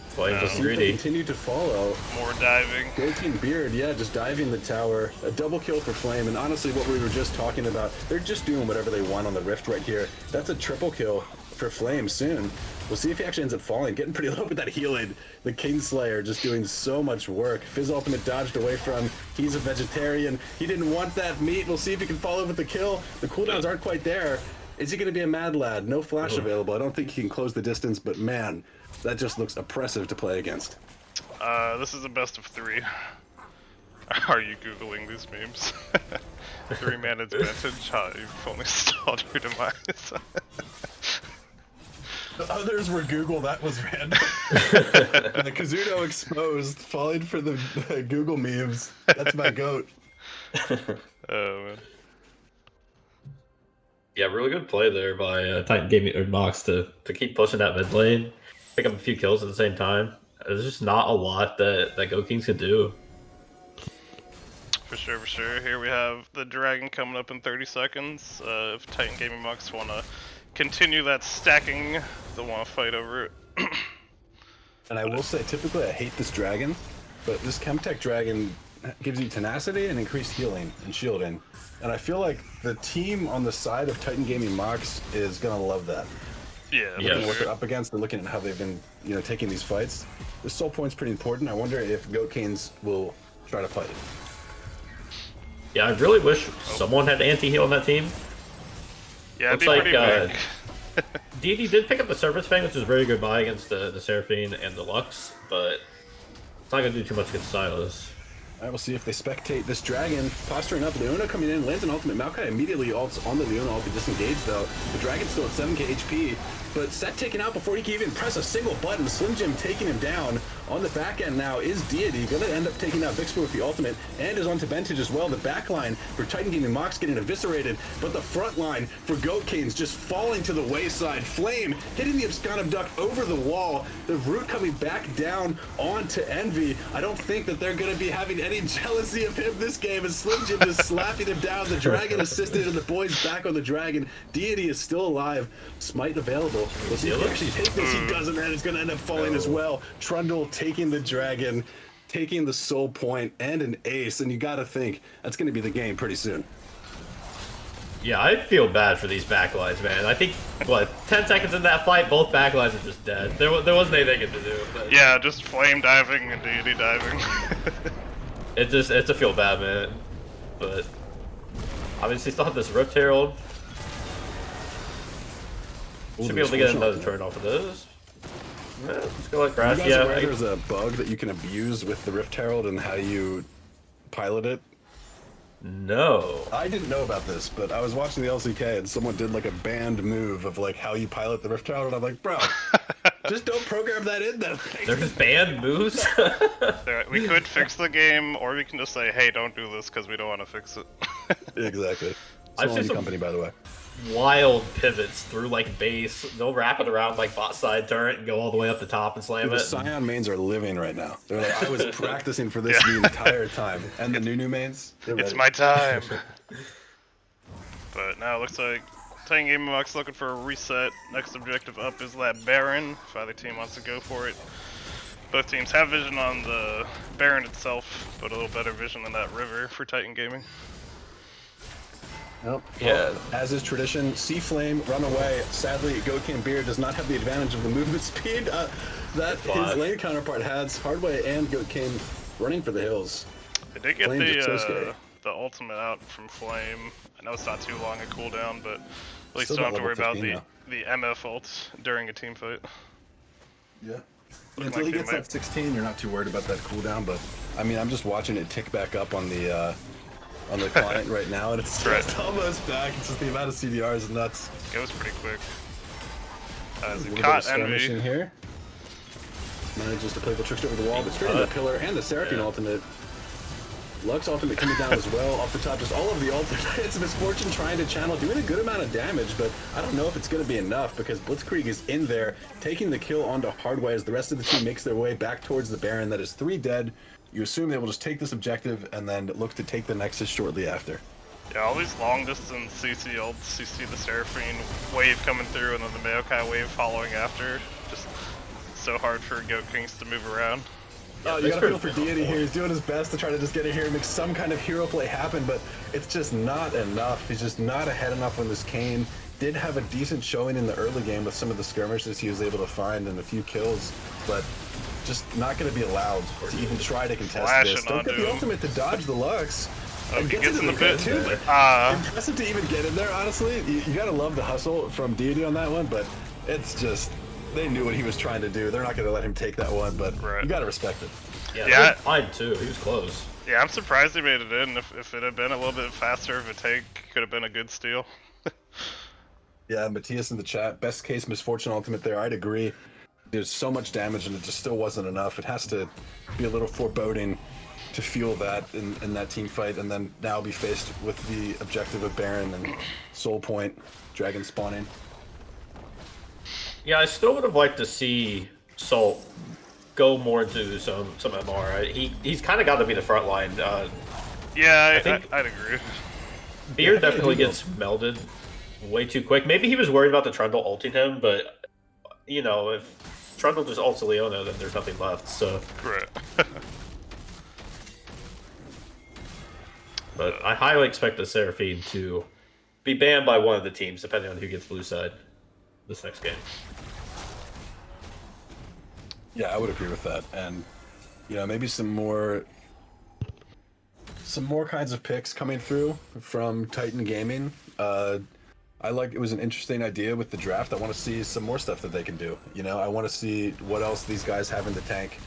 Flame just greedy. Continue to follow. More diving. Goat King Beard, yeah, just diving the tower. A double kill for Flame, and honestly what we were just talking about, they're just doing whatever they want on the Rift right here. That's a triple kill for Flame soon. We'll see if he actually ends up falling. Getting pretty low with that healing. The Kingslayer just doing so much work. Fizz ultimate dodged away from. He's a vegetarian. He didn't want that meat. We'll see if he can follow with the kill. The cooldowns aren't quite there. Is he going to be a mad lad? No flash available. I don't think he can close the distance, but man, that just looks oppressive to play against. This is a best of 3. Are you Googling these memes? 3-man advantage. You've only stalled your demise. The others were Google, that was random. The Kazuto exposed, falling for the Google memes. That's my goat. Oh man. Yeah, really good play there by Titan Gaming or Mox to keep pushing that mid lane, pick up a few kills at the same time. There's just not a lot that Goat Kings can do. For sure, for sure. Here we have the dragon coming up in 30 seconds. If Titan Gaming Mox want to continue that stacking, they'll want to fight over it. And I will say, typically I hate this dragon, but this Chemtech dragon gives you tenacity and increased healing and shielding. And I feel like the team on the side of Titan Gaming Mox is gonna love that. Yeah, Looking at what sure. they're up against and looking at how they've been, taking these fights. The soul point's pretty important. I wonder if Goat Kings will try to fight it. Yeah, I really wish someone had anti-heal on that team. Yeah, it'd Looks be like pretty big. Deity did pick up the Service Fang, which is a very good buy against the Seraphine and the Lux, but it's not going to do too much against Silas. All right, we'll see if they spectate this dragon. Posturing up, Leona coming in, lands an ultimate. Maokai immediately ults on the Leona ult, disengaged though. The dragon's still at 7k HP, but Set taken out before he can even press a single button. Slim Jim taking him down. On the back end now is Deity, gonna end up taking out Vixper with the ultimate, and is onto Ventage as well. The back line for Titan Gaming Mox getting eviscerated, but the front line for Goat Kings just falling to the wayside. Flame hitting the Abscond Duck over the wall. The Root coming back down onto Envy. I don't think that they're gonna be having any jealousy of him this game, as Slim Jim is slapping him down. The dragon assisted, and the boys back on the dragon. Deity is still alive. Smite available. We'll see if he actually take this. He doesn't, and it's gonna end up falling as well. Trundle taking the dragon, taking the soul point, and an ace, and you gotta think that's gonna be the game pretty soon. Yeah, I feel bad for these backlines, man. I think, 10 seconds in that fight, both backlines are just dead. There wasn't anything they could do. But Yeah, just flame diving and deity diving. it's a feel bad, man. But obviously, still have this Rift Herald. Should be able to get another turn off of this. Yeah, let's go like Crash. You guys Yeah, aware there's a bug that you can abuse with the Rift Herald and how you pilot it? no. I didn't know about this, but I was watching the LCK and someone did like a banned move of like how you pilot the Rift Herald, and I'm like, bro, just don't program that in then. There's banned moves. We could fix the game, or we can just say, hey, don't do this because we don't want to fix it. Exactly. I've It's seen the some- company, by the way. Wild pivots through like base. They'll wrap it around like bot side turret and go all the way up the top and slam Dude, the it. Scion mains are living right now. They're like, I was practicing for this the entire time. And the new mains, they're It's ready. my time. But now it looks like Titan Gaming Mox looking for a reset. Next objective up is that Baron. If either team wants to go for it. Both teams have vision on the Baron itself, but a little better vision on that river for Titan Gaming. Yep. Yeah. As is tradition, Sea Flame, run away. Sadly, Goat King Beer does not have the advantage of the movement speed that his lane counterpart has. Hardway and Goat King running for the hills. They did get Flames are so scary. the ultimate out from Flame. I know it's not too long a cooldown, but at least Still don't have got to worry level about 15 the MF ult during a team fight. Yeah. Looking Until like he they gets might- that 16, you're not too worried about that cooldown, but I mean, I'm just watching it tick back up on the client right now, and it's Right. just almost back. It's just the amount of CDRs is nuts. Goes pretty quick. As A he little bit of caught skirmishing Envy. here. Manages to play the trickster over the wall, but straight into the pillar and the Seraphine ultimate. Lux ultimate coming down as well off the top. Just all of the ultimates. Misfortune trying to channel, doing a good amount of damage, but I don't know if it's going to be enough because Blitzkrieg is in there, taking the kill onto Hardway as the rest of the team makes their way back towards the Baron. That is 3 dead. You assume they will just take this objective and then look to take the Nexus shortly after. Yeah, all these long distance CC ults, you see the Seraphine wave coming through and then the Maokai wave following after. Just so hard for Goat Kings to move around. Oh, you gotta feel for Deity here. He's doing his best to try to just get in here and make some kind of hero play happen, but it's just not enough. He's just not ahead enough on this Kane. Did have a decent showing in the early game with some of the skirmishes he was able to find and a few kills, but just not going to be allowed to even try to contest Flashing this. Don't get onto the him. ultimate to dodge the Lux. Oh, And he gets in the pit pit. too, but impressive to even get in there, honestly. You gotta love the hustle from Deity on that one, but it's just, they knew what he was trying to do. They're not gonna let him take that one, but Right. you gotta respect it. Yeah, Yeah. he was fine too. He was close. Yeah, I'm surprised he made it in. If it had been a little bit faster of a take, could have been a good steal. Yeah, Matthias in the chat, best case Misfortune ultimate there, I'd agree. There's so much damage and it just still wasn't enough. It has to be a little foreboding to fuel that in that team fight, and then now be faced with the objective of Baron and Soul Point, Dragon spawning. Yeah, I still would have liked to see Salt go more into some MR. He's kind of got to be the front line. Yeah, think- I'd agree. Beard Yeah, definitely he will. gets melded way too quick. Maybe he was worried about the Trundle ulting him, but you know, if Trundle just ults Leona, then there's nothing left. So Right. But I highly expect the Seraphine to be banned by one of the teams, depending on who gets blue side this next game. Yeah, I would agree with that. And, maybe some more kinds of picks coming through from Titan Gaming. It was an interesting idea with the draft. I want to see some more stuff that they can do. I want to see what else these guys have in the tank,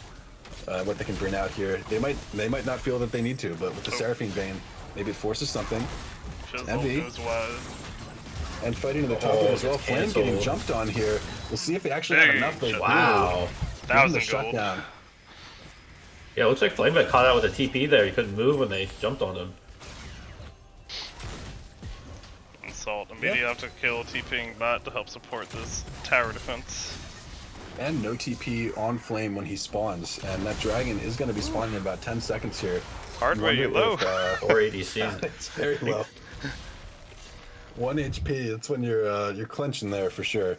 what they can bring out here. They might not feel that they need to, but with the Seraphine Vein, maybe it forces something. Envy. And fighting in the top lane as well. Flame getting jumped on here. We'll see if they actually have enough. Wow. That was a shutdown. Yeah, it looks like Flame got caught out with a TP there. He couldn't move when they jumped on him. Salt immediately have to kill TPing bot to help support this tower defense. And no TP on Flame when he spawns. And that dragon is going to be spawning in about 10 seconds here. Hardway, you're low. Or ADC. It's very low. 1 HP, that's when you're clenching there for sure.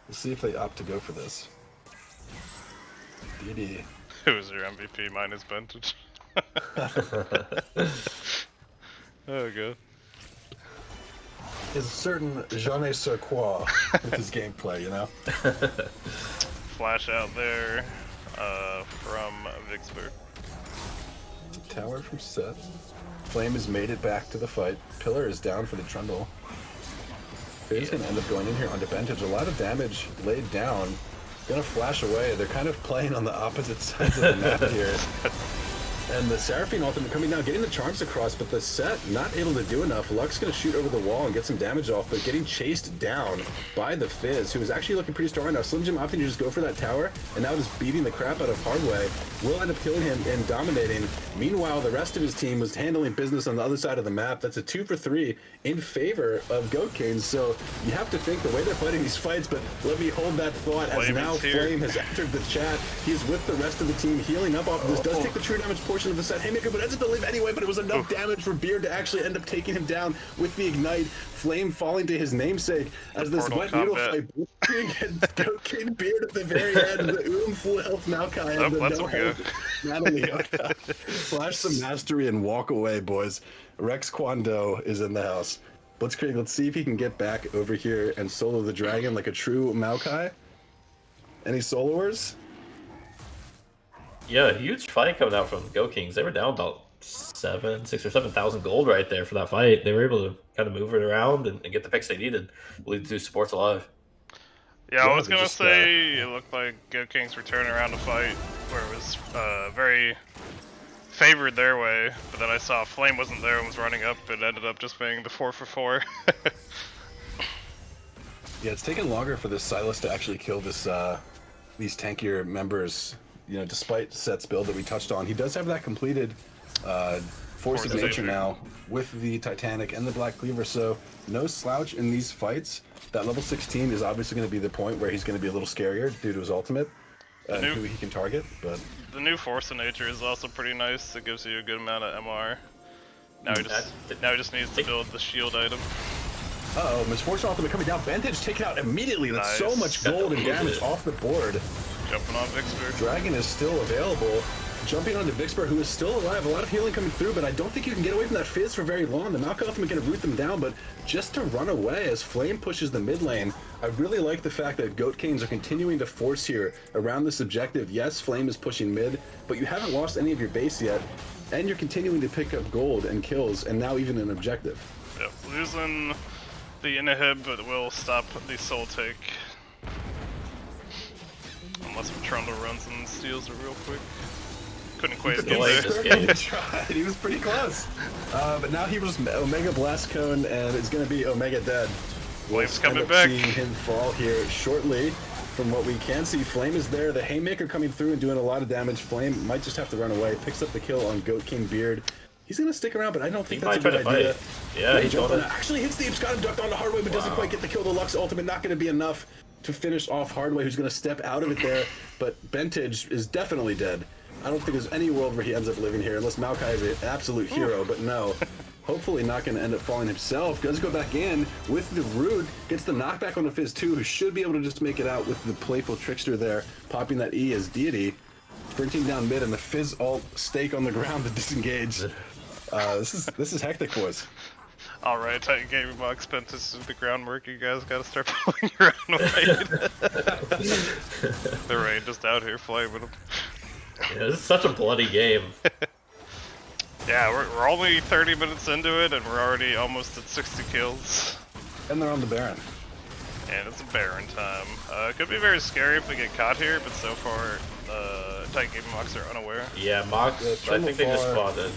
We'll see if they opt to go for this. DD. Who's your MVP minus Vantage? Oh god. Is a certain je ne sais quoi with his gameplay, Flash out there from Vicksburg. Tower from Set. Flame has made it back to the fight. Pillar is down for the Trundle. Fizz gonna end up going in here onto Vantage. A lot of damage laid down. Gonna flash away. They're kind of playing on the opposite sides of the map here. And the Seraphine ultimate coming down, getting the charms across, but the Set not able to do enough. Luck's gonna shoot over the wall and get some damage off, but getting chased down by the Fizz, who is actually looking pretty strong right now. Slim Jim opting to just go for that tower, and now just beating the crap out of Hardway. Will end up killing him and dominating. Meanwhile, the rest of his team was handling business on the other side of the map. That's a 2 for 3 in favor of Goat Kings. So you have to think the way they're fighting these fights, but let me hold that thought as now Flame has entered the chat. He's with the rest of the team, healing up off of this. Does take the true damage portion of the Set. Haymaker, but ends up to live anyway, but it was enough damage for Beard to actually end up taking him down with the Ignite. Flame falling to his namesake as this wet noodle fight against Goat King Beard at the very end. The full health Maokai and the no health Natalie Yoka. Flash some mastery and walk away, boys. Rex Kwando is in the house. Blitzkrieg, let's see if he can get back over here and solo the dragon like a true Maokai. Any soloers? Yeah, huge fight coming out from Go Kings. They were down about 6 or 7,000 gold right there for that fight. They were able to kind of move it around and get the picks they needed. Lead the two supports alive. Yeah, I was gonna say it looked like Go Kings were turning around to fight where it was very favored their way, but then I saw Flame wasn't there and was running up and ended up just being the 4 for 4. Yeah, it's taken longer for this Silas to actually kill this these tankier members. Despite Set's build that we touched on, he does have that completed Force of Nature now with the Titanic and the Black Cleaver, so no slouch in these fights. That level 16 is obviously going to be the point where he's going to be a little scarier due to his ultimate and who he can target. But the new Force of Nature is also pretty nice. It gives you a good amount of MR. Now he just needs to build the shield item. Uh-oh, Misfortune ultimate coming down. Vantage taken out immediately. That's so much gold and damage off the board. Jumping on Vicksburg. Dragon is still available. Jumping onto Vicksburg, who is still alive. A lot of healing coming through, but I don't think you can get away from that Fizz for very long. The Maokai ultimate going to root them down, but just to run away as Flame pushes the mid lane. I really like the fact that Goat Kings are continuing to force here around this objective. Yes, Flame is pushing mid, but you haven't lost any of your base yet, and you're continuing to pick up gold and kills, and now even an objective. Yep, losing the inhib, but will stop the soul take. Unless Trundle runs and steals it real quick. Couldn't quite get there. He tried. He was pretty close. But now he was Omega Blast Cone and it's going to be Omega dead. Flame's coming back. Seeing him fall here shortly. From what we can see, Flame is there. The Haymaker coming through and doing a lot of damage. Flame might just have to run away. Picks up the kill on Goat King Beard. He's going to stick around, but I don't think that's a good idea. Yeah, he actually hits the Got him ducked onto Hardway, but doesn't quite get the kill. The Lux ultimate not going to be enough to finish off Hardway, who's going to step out of it there. But Bentage is definitely dead. I don't think there's any world where he ends up living here, unless Maokai is an absolute hero, but no. Hopefully not going to end up falling himself. Does go back in with the Root, gets the knockback on the Fizz too, who should be able to just make it out with the playful Trickster there, popping that E as Deity. Sprinting down mid, and the Fizz ult stake on the ground to disengage. This is hectic, boys. Alright, Titan Gaming Box Pentis is the groundwork. You guys gotta start pulling your own weight. The rain just out here flaming them. Yeah, this is such a bloody game. Yeah, we're only 30 minutes into it, and we're already almost at 60 kills. And they're on the Baron. And it's a Baron time. It could be very scary if they get caught here, but so far, Titan Gaming Box are unaware. Yeah, Mox, I think they just spawned in.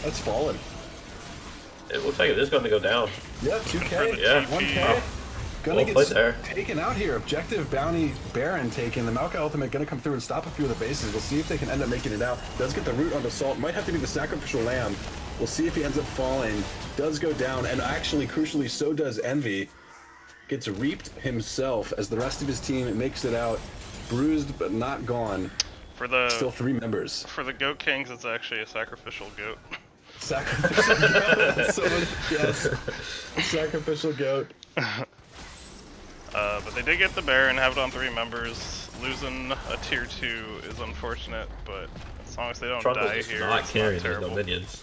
That's fallen. It looks like it is going to go down. Yeah, 2K, Yeah. 1K. Gonna Well get played there. taken out here. Objective bounty Baron taken. The Maokai ultimate gonna come through and stop a few of the bases. We'll see if they can end up making it out. Does get the root on the Salt. Might have to be the sacrificial lamb. We'll see if he ends up falling. Does go down, and actually, crucially, so does Envy. Gets reaped himself as the rest of his team makes it out. Bruised but not gone. For the Still 3 members. For the Goat Kings, it's actually a sacrificial goat. Sacrificial goat. Someone, yes. Sacrificial goat. But they did get the Baron, have it on 3 members. Losing a tier 2 is unfortunate, but as long as they don't Trundle's die just here, not it's carrying not those terrible. no minions.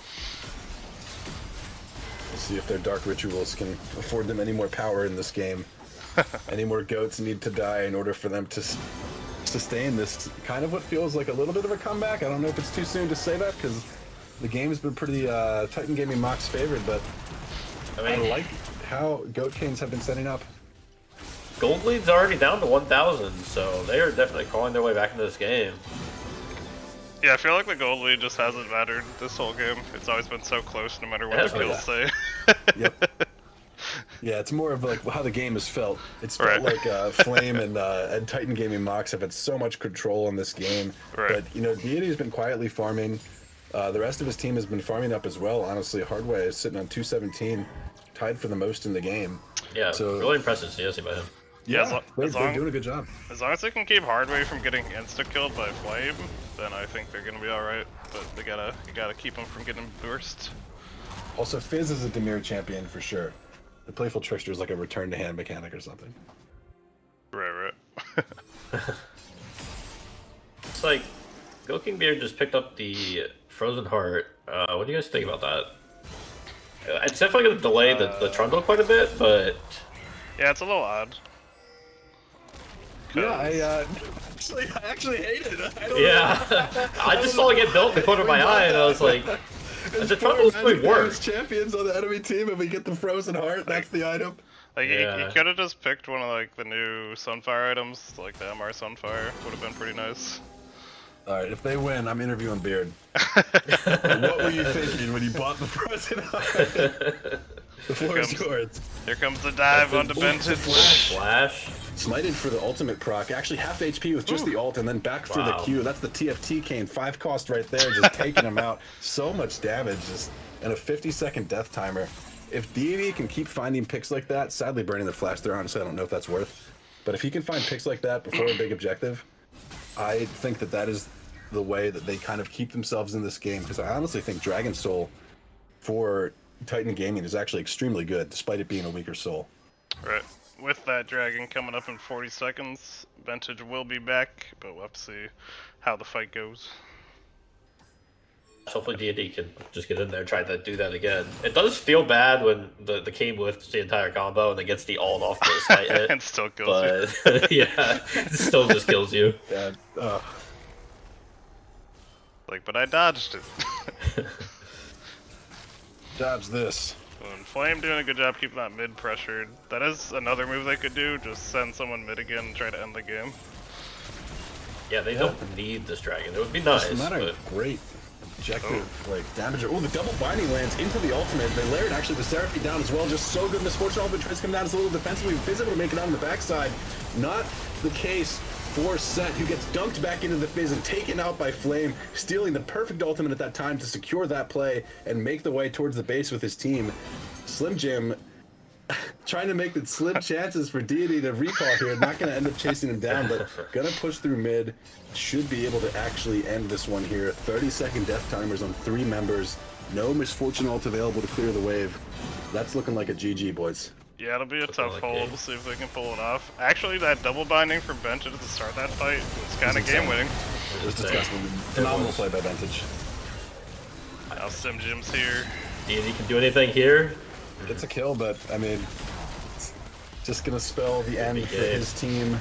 We'll see if their dark rituals can afford them any more power in this game. Any more goats need to die in order for them to sustain this kind of what feels like a little bit of a comeback. I don't know if it's too soon to say that because the game has been pretty Titan Gaming Mox favored, but I like how Goat Kings have been setting up. Gold lead's already down to 1,000, so they are definitely calling their way back into this game. Yeah, I feel like the gold lead just hasn't mattered this whole game. It's always been so close, no matter what the kills say. Yep. Yeah, it's more of like how the game has felt. It's felt like Flame and Titan Gaming Mox have had so much control in this game. Right. But, you know, Deity's been quietly farming. The rest of his team has been farming up as well. Honestly, Hardway is sitting on 217, tied for the most in the game. Yeah, So- really impressive CSC by him. Yeah, they're doing a good job. As long as they can keep Hardway from getting insta-killed by Flame, then I think they're gonna be alright. But you gotta keep them from getting burst. Also, Fizz is a Demir champion for sure. The Playful Trickster is like a return to hand mechanic or something. Right. It's like, Goat King Beard just picked up the Frozen Heart. What do you guys think about that? It's definitely going to delay the Trundle quite a bit, but... Yeah, it's a little odd. Yeah, I actually hate it. I don't Yeah, I just saw it get built in the corner of my eye, and I was like, the Trundle's really worse. Champions on the enemy team, and we get the Frozen Heart. That's the item. Like, Yeah. you could have just picked one of like the new Sunfire items, like the MR Sunfire. Would have been pretty nice. All right, if they win, I'm interviewing Beard. What were you thinking when you bought the Frozen Heart? The floor is yours. Here comes the dive onto Benton. Flash. Smited for the ultimate proc, actually half HP with just the ult, and then back for the Q. That's the TFT cane, 5 cost right there, just taking him out. So much damage, just and a 50-second death timer. If Deity can keep finding picks like that, sadly burning the flash there, honestly, I don't know if that's worth. But if he can find picks like that before a big objective, I think that that is the way that they kind of keep themselves in this game, because I honestly think Dragon Soul for Titan Gaming is actually extremely good, despite it being a weaker soul. Right. With that dragon coming up in 40 seconds, Vintage will be back, but we'll have to see how the fight goes. Hopefully D&D can just get in there and try to do that again. It does feel bad when the king lifts the entire combo and then gets the ult off the slight hit. And still kills you. But, yeah, it still just kills you. Yeah, Like, but I dodged it. dodge this. And Flame doing a good job keeping that mid pressured. That is another move they could do, just send someone mid again and try to end the game. Yeah, they don't need this dragon. It would be nice, Not a but... great objective, like damage. Oh, the double binding lands into the ultimate. They layered actually the Seraphine down as well. Just so good. Misfortune ultimate tries to come down as a little defensively. Fizz able to make it out on the backside. Not the case for Set, who gets dunked back into the Fizz and taken out by Flame, stealing the perfect ultimate at that time to secure that play and make the way towards the base with his team. Slim Jim trying to make the slim chances for Deity to recall here. Not going to end up chasing him down, but going to push through mid. Should be able to actually end this one here. 30-second death timers on 3 members. No Misfortune ult available to clear the wave. That's looking like a GG, boys. Yeah, it'll be a tough like hold. game. We'll see if they can pull it off. Actually, that double binding from Benton to start that fight was kind of insane. game winning. It was disgusting. Phenomenal play by Vantage. Now Sim Jim's here. Deity can do anything here. It's a kill, but I mean, it's just gonna spell the end for his team.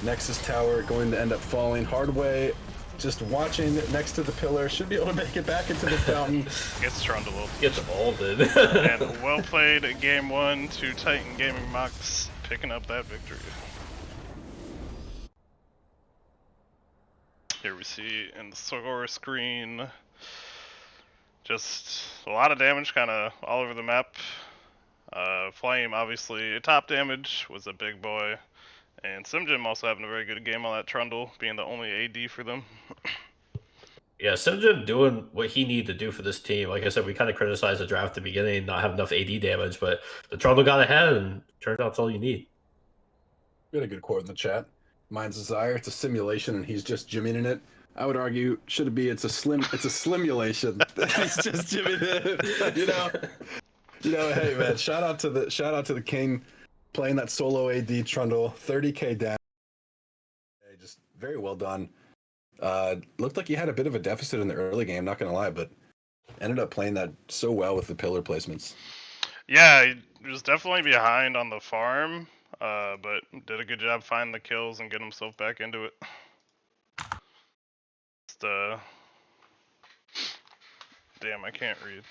Nexus Tower going to end up falling. Hardway just watching next to the pillar, should be able to make it back into the fountain. Gets trundled. Gets ulted. And well played game 1 to Titan Gaming Mox picking up that victory. Here we see in the score screen just a lot of damage kind of all over the map. Flame obviously top damage was a big boy, and SimJim also having a very good game on that Trundle, being the only AD for them. Yeah, SimJim doing what he needed to do for this team. Like I said, we kind of criticized the draft at the beginning, not have enough AD damage, but the Trundle got ahead, and turns out it's all you need. We had a good quote in the chat. Mind's desire, it's a simulation, and he's just jimmying in it. I would argue, should it be? It's a slimulation. He's just jimmying it. You know. Hey man, shout out to the king, playing that solo AD Trundle, 30k down. Just very well done. Looked like he had a bit of a deficit in the early game, not gonna lie, but ended up playing that so well with the pillar placements. Yeah, he was definitely behind on the farm, but did a good job finding the kills and getting himself back into it. Just, damn, I can't read.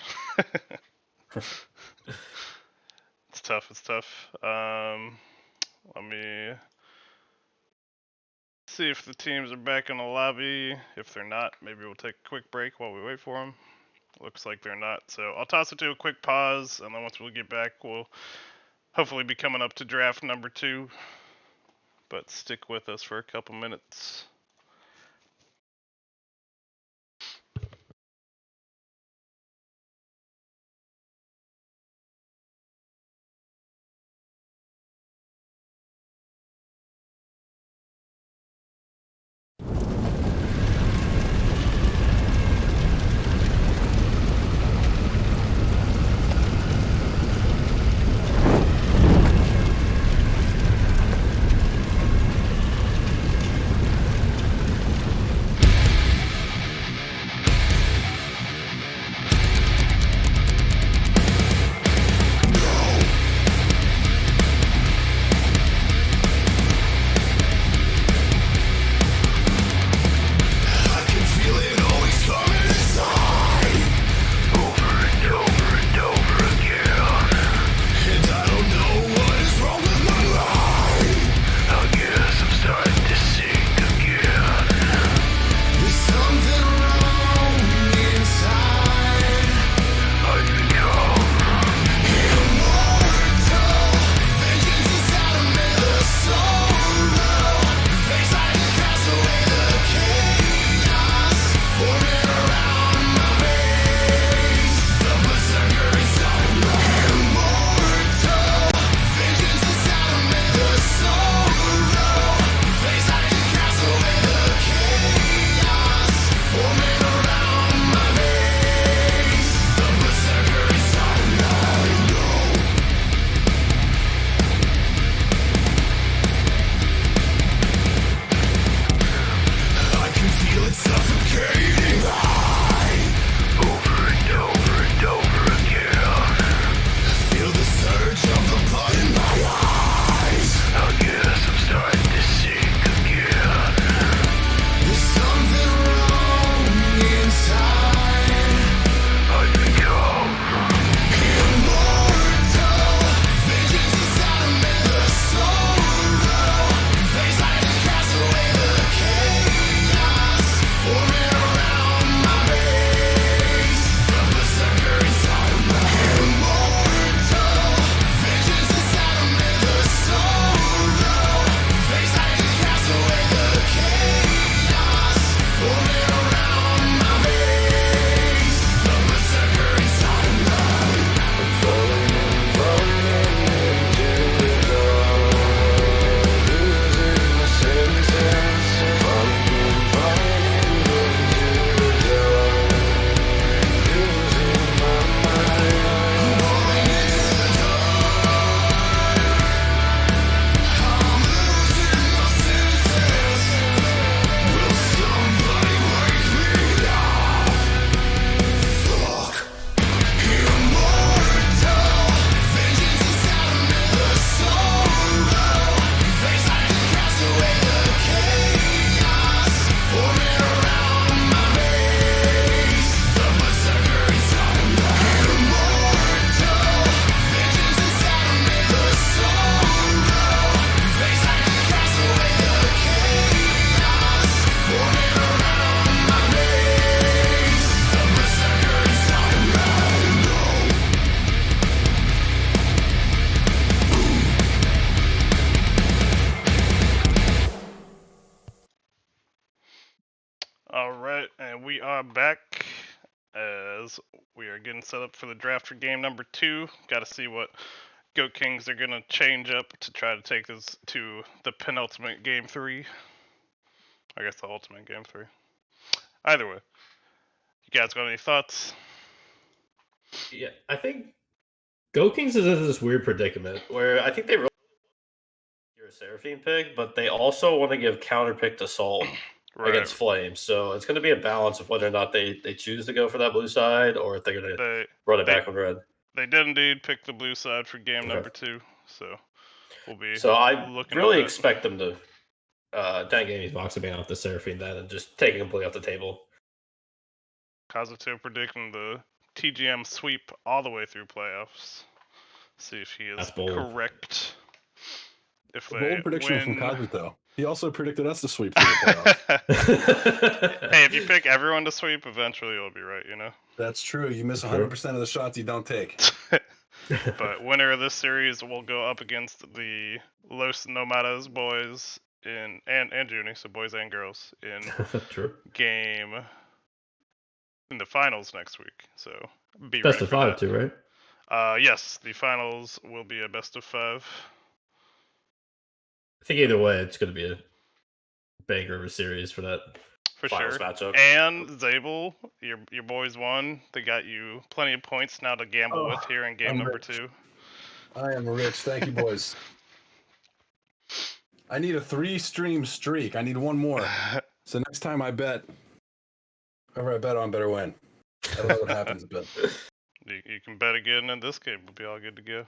It's tough. Let me see if the teams are back in the lobby. If they're not, maybe we'll take a quick break while we wait for them. Looks like they're not, so I'll toss it to a quick pause, and then once we get back, we'll hopefully be coming up to draft number 2. But stick with us for a couple minutes. back as we are getting set up for the draft for game number 2. Got to see what Goat Kings are going to change up to try to take us to the penultimate game 3. I guess the ultimate game 3. Either way, you guys got any thoughts? Yeah, I think Go Kings is in this weird predicament where I think they really you're a Seraphine pick, but they also want to give counter pick to Salt against Flames. So it's going to be a balance of whether or not they choose to go for that blue side or if they're going to run it back on red. They did indeed pick the blue side for game number 2, so we'll be I really expect them to Dan Gaming's box to be off the Seraphine then and just take it completely off the table. Kazuto predicting the TGM sweep all the way through playoffs. See if he is correct. If they bold prediction win... from Kazuto. He also predicted us to sweep through the playoffs. Hey, if you pick everyone to sweep, eventually you'll be right, you know? That's true. You miss 100% of the shots you don't take. But winner of this series will go up against the Los Nomadas boys and Junie, so boys and girls, in game in the finals next week. So be best ready of for 5 that. too, right? Yes, the finals will be a best of 5. I think either way, it's going to be a banger of a series for that finals matchup. And Zabel, your boys won. They got you plenty of points now to gamble with here in game number 2. I am rich. Thank you, boys. I need a 3-stream streak. I need one more. So next time I bet, whoever I bet on better win. I don't know what happens, but you can bet again in this game. We'll be all good to go.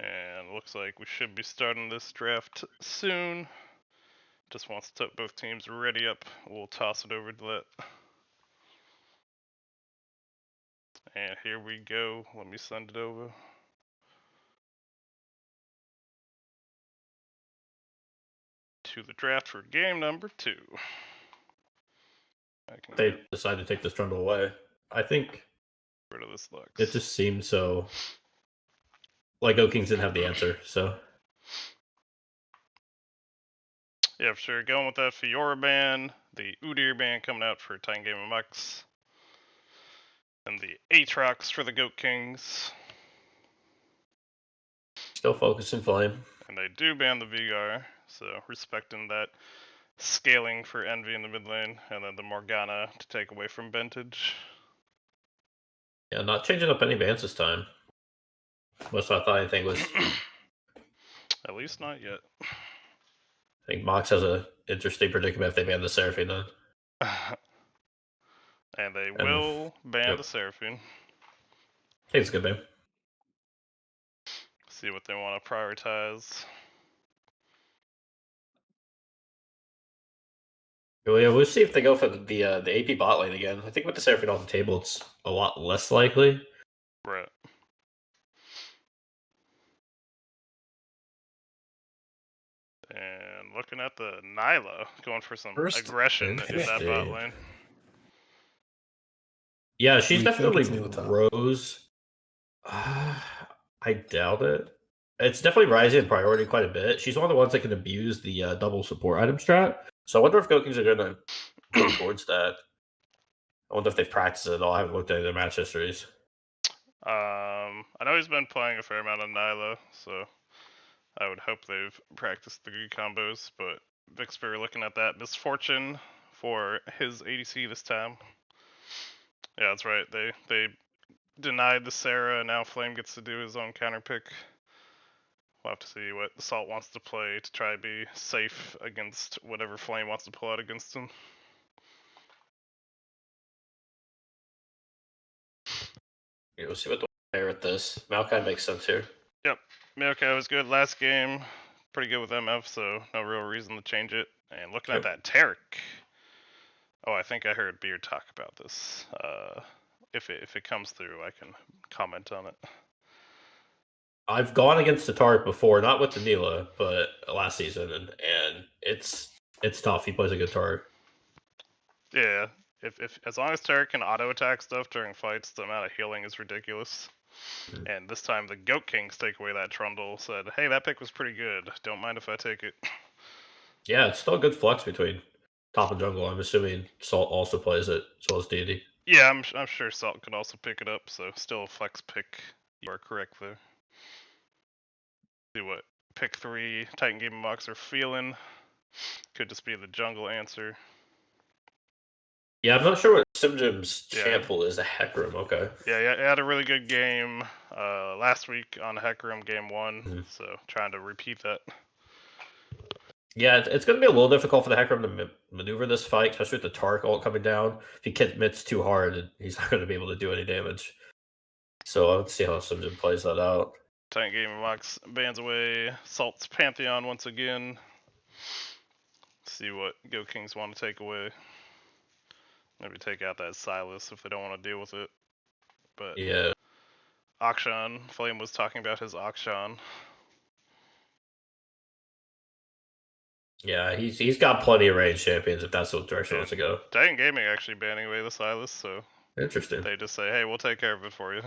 And looks like we should be starting this draft soon. Just once both teams ready up, we'll toss it over to that. And here we go. Let me send it over. To the draft for game number 2. They decided to take this trundle away. I think rid of this Lux. It just seemed so like Go Kings didn't have the answer, so yeah, for sure. Going with that Fiora ban, the Udyr ban coming out for Titan Game MX, and the Aatrox for the Goat Kings. Still focusing Flame. And they do ban the Vigar, so respecting that scaling for Envy in the mid lane, and then the Morgana to take away from Vintage. Yeah, not changing up any bans this time. Most I thought anything was. At least not yet. I think Mox has an interesting predicament if they ban the Seraphine then. And they will ban the Seraphine. I think it's a good ban. See what they want to prioritize. Well, yeah, we'll see if they go for the AP bot lane again. I think with the Seraphine off the table, it's a lot less likely. Right. And looking at the Nyla, going for some aggression in that bot lane. Yeah, she's definitely Rose. I doubt it. It's definitely rising in priority quite a bit. She's one of the ones that can abuse the double support item strat. So I wonder if Go Kings are going to go towards that. I wonder if they've practiced it at all. I haven't looked at their match histories. I know he's been playing a fair amount of Nyla, so I would hope they've practiced the good combos. But Vixper looking at that misfortune for his ADC this time. Yeah, that's right. They denied the Sarah, and now Flame gets to do his own counter pick. We'll have to see what Salt wants to play to try to be safe against whatever Flame wants to pull out against him. Yeah, we'll see what the player with this. Maokai makes sense here. Yep, Maokai was good last game. Pretty good with MF, so no real reason to change it. And looking at that Taric. Oh, I think I heard Beard talk about this. If it comes through, I can comment on it. I've gone against the Taric before, not with the Neela, but last season, and it's tough. He plays a good Taric. Yeah, if as long as Taric can auto attack stuff during fights, the amount of healing is ridiculous. And this time the Goat Kings take away that Trundle. Said, hey, that pick was pretty good. Don't mind if I take it. Yeah, it's still a good flex between top of jungle. I'm assuming Salt also plays it, as well as Deity. Yeah, I'm sure Salt could also pick it up, so still a flex pick. You are correct there. See what pick 3 Titan Gaming Mox are feeling. Could just be the jungle answer. Yeah, I'm not sure what Simjim's Yeah. champ pool is. A Hecarim, okay. Yeah, he had a really good game last week on Hecarim game 1, Mhm. so trying to repeat that. Yeah, it's going to be a little difficult for the Hecarim to maneuver this fight, especially with the Tark ult coming down. If he commits too hard, he's not going to be able to do any damage. So let's see how Simjim plays that out. Titan Gaming Mox bans away Salt's Pantheon once again. See what Go Kings want to take away. Maybe take out that Silas if they don't want to deal with it. But Yeah. Akshan, Flame was talking about his Akshan. Yeah, he's got plenty of range champions if that's what direction he wants to go. Titan Gaming actually banning away the Silas, so Interesting. they just say, hey, we'll take care of it for you.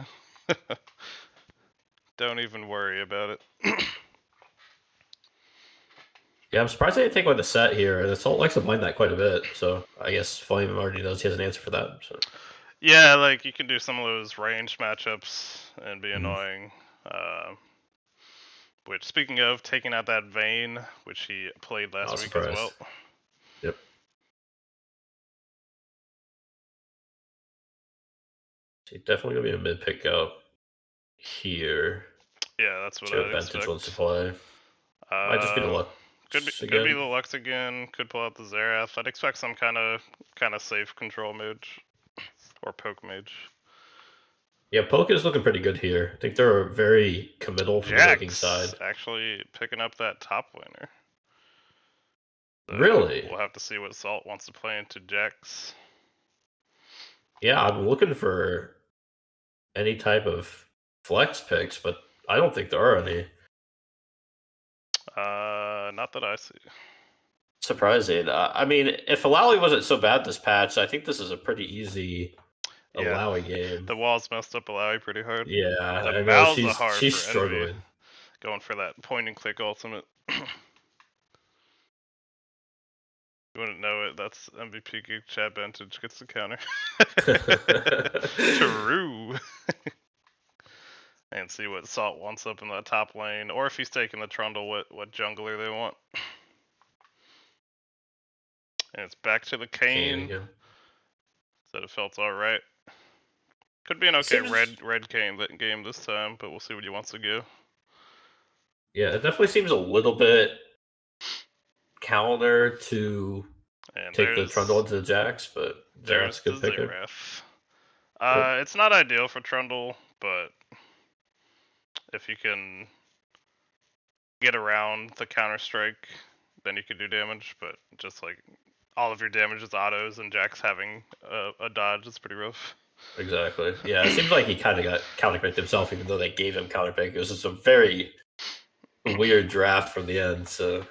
Don't even worry about it. Yeah, I'm surprised they didn't take away the set here. And Assault likes to blind that quite a bit, so I guess Flame already knows he has an answer for that. So. Yeah, like you can do some of those range matchups and be annoying. Which, speaking of, taking out that Vayne, which he played last week as well. Yep. He's definitely gonna be a mid pick out here. Yeah, that's what See what I Vantage expect. wants to play. Might just be the Lux. Could be the Lux again. Could pull out the Xerath. I'd expect some kind of safe control mage or poke mage. Yeah, Poke is looking pretty good here. I think they're very committal from the Viking side. Actually picking up that top laner. So really? We'll have to see what Salt wants to play into Jax. Yeah, I'm looking for any type of flex picks, but I don't think there are any. Not that I see. Surprising. I mean, if Alawi wasn't so bad this patch, I think this is a pretty easy Alawi game. The walls messed up Alawi pretty hard. Yeah, The I know Bowser hard she's for struggling. Envy. Going for that point and click ultimate. You wouldn't know it. That's MVP Geek Chat Vantage gets the counter. True. And see what Salt wants up in the top lane, or if he's taking the Trundle, what jungler they want. And it's back to the Kayn. Said it felt alright. Could be an okay red Kayn game this time, but we'll see what he wants to go. Yeah, it definitely seems a little bit counter to take the Trundle into the Jax, but Xerath's a good picker. It's not ideal for Trundle, but if you can get around the counter strike, then you can do damage. But just like all of your damage is autos, and Jax having a dodge is pretty rough. Exactly. Yeah, it seems like he kind of got counterpicked himself, even though they gave him counterpick. It was just a very weird draft from the end. So,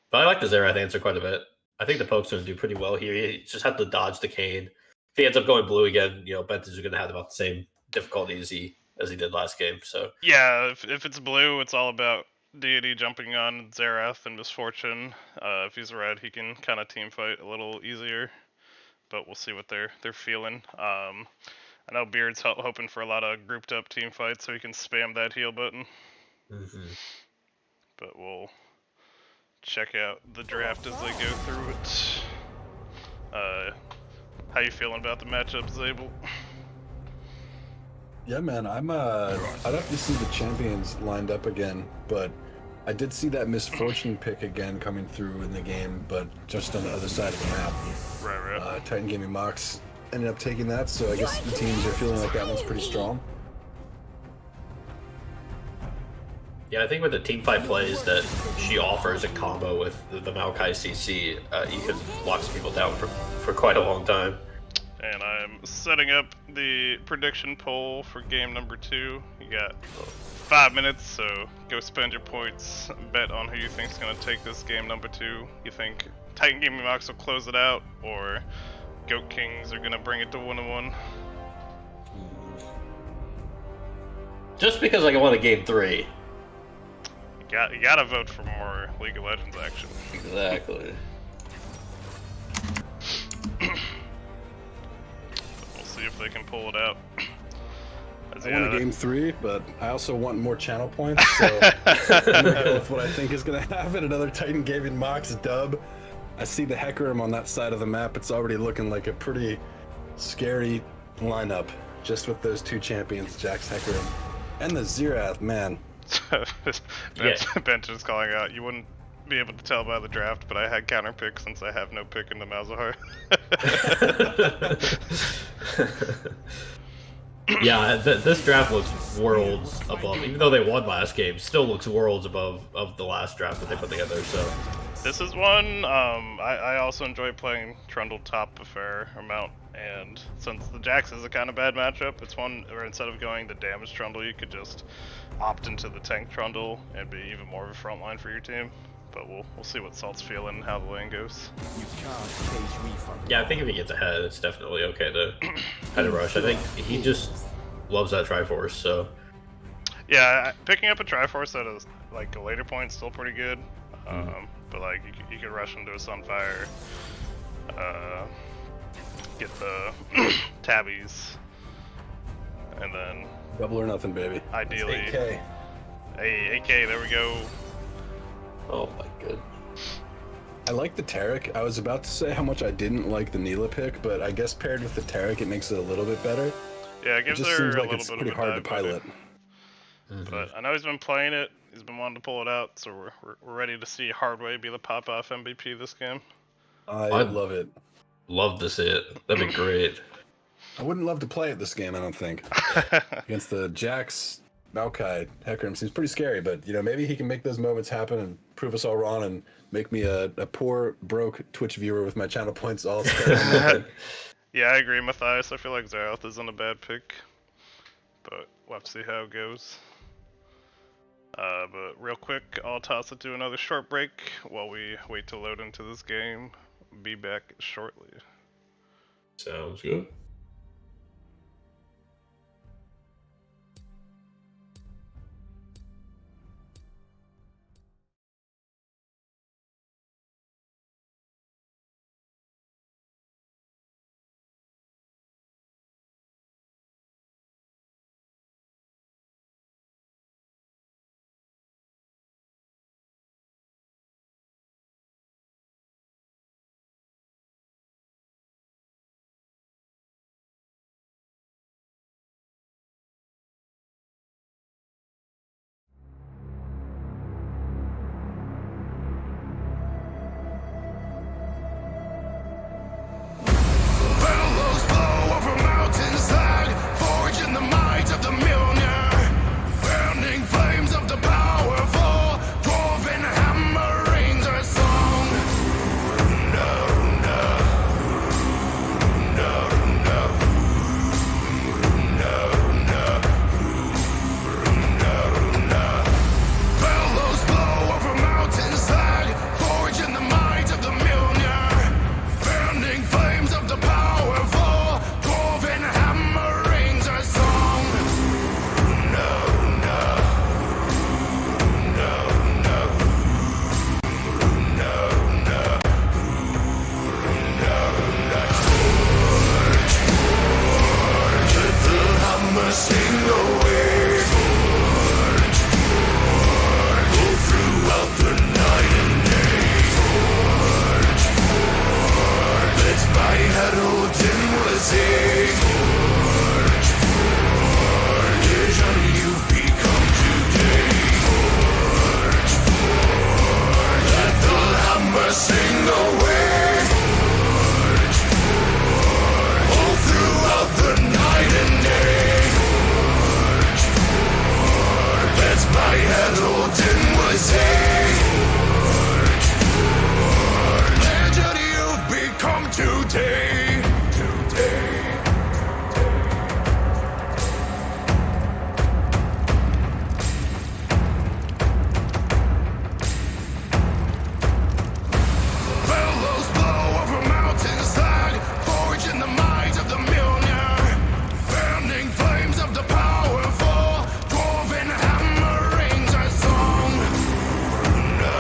but I like the Xerath answer quite a bit. I think the Poke's going to do pretty well here. He just had to dodge the Kayn. If he ends up going blue again, Bentage is going to have about the same difficulty as he did last game. So yeah, if it's blue, it's all about Deity jumping on Xerath and Misfortune. If he's red, he can kind of team fight a little easier. But we'll see what they're feeling. I know Beard's hoping for a lot of grouped up team fights, so he can spam that heal button. But we'll check out the draft as they go through it. How you feeling about the matchup, Zabel? Yeah, man, I'd have to see the champions lined up again, but I did see that Misfortune pick again coming through in the game, but just on the other side of the map. Right. Titan Gaming Mox ended up taking that, so I guess the teams are feeling like that one's pretty strong. Yeah, I think with the teamfight plays that she offers in combo with the Maokai CC, you can lock some people down for quite a long time. And I'm setting up the prediction poll for game number 2. You got 5 minutes, so go spend your points. Bet on who you think is going to take this game number 2. You think Titan Gaming Mox will close it out, or Goat Kings are going to bring it to 1-1? Just because I want a game 3. You gotta vote for more League of Legends action. Exactly. if they can pull it out. I want a game 3, but I also want more channel points, so I'm gonna go with what I think is gonna happen. Another Titan Gaming Mox dub. I see the Hecarim on that side of the map. It's already looking like a pretty scary lineup, just with those 2 champions, Jax, Hecarim, and the Xerath, man. Bench is calling out. You wouldn't be able to tell by the draft, but I had counter pick since I have no pick in the Malzahar. Yeah, this draft looks worlds above. Even though they won last game, still looks worlds above of the last draft that they put together. So this is one. I also enjoy playing Trundle top a fair amount, and since the Jax is a kind of bad matchup, it's one where instead of going the damage Trundle, you could just opt into the tank Trundle and be even more of a front line for your team. But we'll see what Salt's feeling and how the lane goes. yeah, I think if he gets ahead, it's definitely okay to head rush. I think he just loves that Triforce. So yeah, picking up a Triforce at a later point is still pretty good. But like you could rush into a Sunfire, get the tabbies, and then Double or nothing, baby. Ideally, That's 8K. Hey, 8K, there we go. oh my god. I like the Taric. I was about to say how much I didn't like the Neela pick, but I guess paired with the Taric, it makes it a little bit better. Yeah, it It gives just her seems a like little it's bit pretty of a hard to dive better. pilot. But I know he's been playing it. He's been wanting to pull it out, so we're ready to see Hardway be the pop-off MVP this game. I love it. Love to see it. That'd be great. I wouldn't love to play it this game, I don't think. Against the Jax, Maokai, Hecarim seems pretty scary, but maybe he can make those moments happen and prove us all wrong and make me a poor, broke Twitch viewer with my channel points all spent. Yeah, I agree, Matthias. I feel like Xerath isn't a bad pick, but we'll have to see how it goes. But real quick, I'll toss it to another short break while we wait to load into this game. Be back shortly. Sounds good. Bellows blow over mountainside, forging the might of the Mjolnir. Fanning flames of the powerful, dwarven hammerings our song. No, no, no, no, no, no, no. Bellows blow over mountainside, forging the might of the Mjolnir. Fanning flames of the powerful, dwarven hammerings our song. No, no, no, no, no, no, no, no. Forge, let the hammer sing away. Forge, go throughout the night and day. Forge, that's my herald was a forge, vision you've become today. Forge, let the hammer sing away. Forge, all throughout the night and day. Forge, that's my herald was a legend you've become today. Bellows blow over mountainside, forging the might of the Mjolnir. Fanning flames of the powerful, dwarven hammerings our song. No,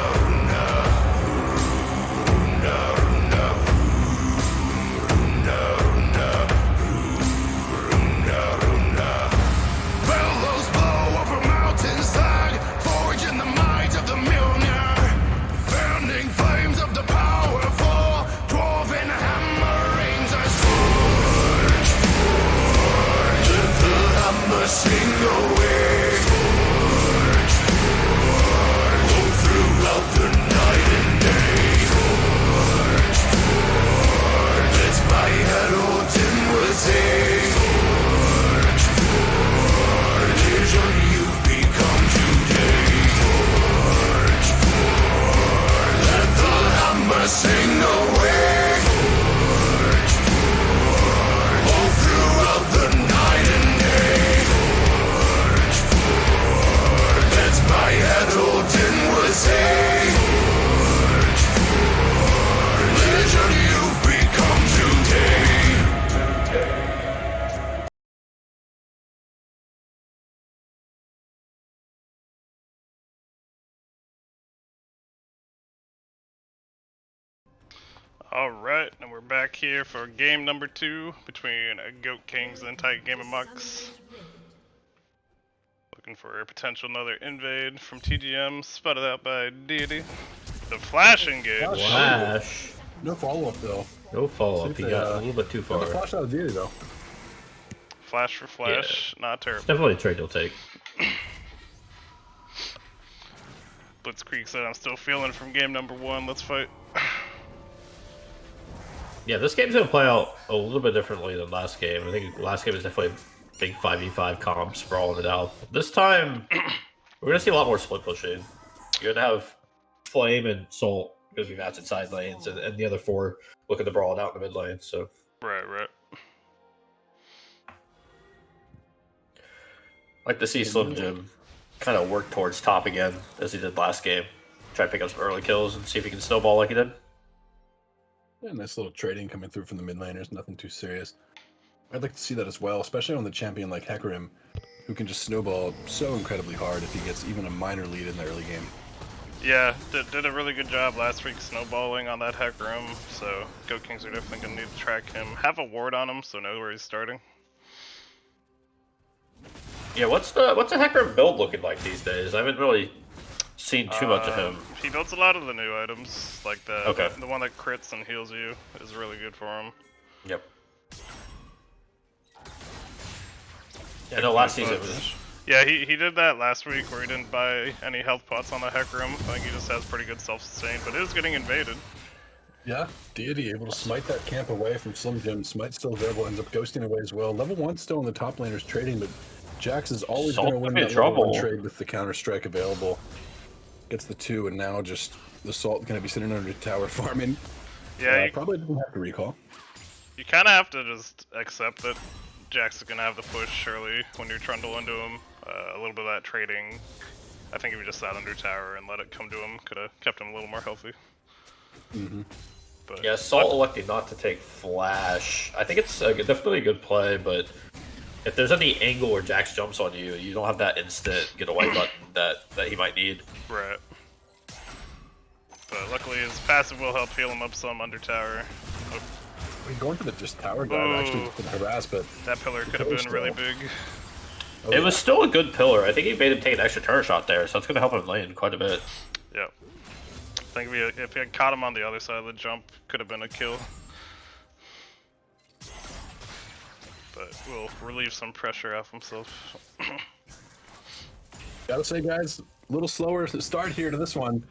Alright, and we're back here for game number 2 between Goat Kings and Titan Game Mucks. Looking for a potential another invade from TGM, spotted out by Deity. The flash engage. Flash. No follow-up, though. No follow-up. See He if they, got a little bit too Got the far. flash out of Deity, though. Flash for flash, not It's terrible. definitely a trade you'll take. Blitzkrieg said I'm still feeling it from game number 1, let's fight. Yeah, this game's going to play out a little bit differently than last game. I think last game was definitely a big 5v5 comp, sprawling it out. This time, we're going to see a lot more split pushing. You're going to have Flame and Salt going to be matching side lanes, and the other 4 looking to brawl it out in the mid lane. So Right. I'd like to see Slim Jim kind of work towards top again, as he did last game. Try to pick up some early kills and see if he can snowball like he did. Yeah, nice little trading coming through from the mid laners, nothing too serious. I'd like to see that as well, especially on the champion like Hecarim, who can just snowball so incredibly hard if he gets even a minor lead in the early game. Yeah, did a really good job last week snowballing on that Hecarim, so Goat Kings are definitely going to need to track him. Have a ward on him, so know where he's starting. Yeah, what's the Hecarim build looking like these days? I haven't really seen too much of him. He builds a lot of the new items, like the one that crits and heals you is really good for him. Yep. Yeah, no, last season was... Yeah, he did that last week where he didn't buy any health pots on the Hecarim. I think he just has pretty good self-sustain, but it is getting invaded. Yeah, Deity able to smite that camp away from Slim Jim. Smite still available, ends up ghosting away as well. Level 1 still in the top laners trading, but Jax is always going to win that level 1 trade with the counter-strike available. Gets the 2, and now just the Salt going to be sitting under the tower farming. Yeah, probably didn't have to recall. You kind of have to just accept that Jax is going to have the push early when you trundle into him. A little bit of that trading, I think if you just sat under tower and let it come to him, could have kept him a little more healthy. But yeah, Salt electing not to take Flash. I think it's definitely a good play, but if there's any angle where Jax jumps on you, you don't have that instant get away button that he might need. Right. But luckily his passive will help heal him up some under tower. Oh. Going for the just tower guy actually been harassed, but that pillar could have been really big. It was still a good pillar. I think he made him take an extra turn shot there, so it's going to help him lane quite a bit. Yep. I think if he had caught him on the other side of the jump, could have been a kill. But we'll relieve some pressure off himself. Gotta say, guys, a little slower start here to this one.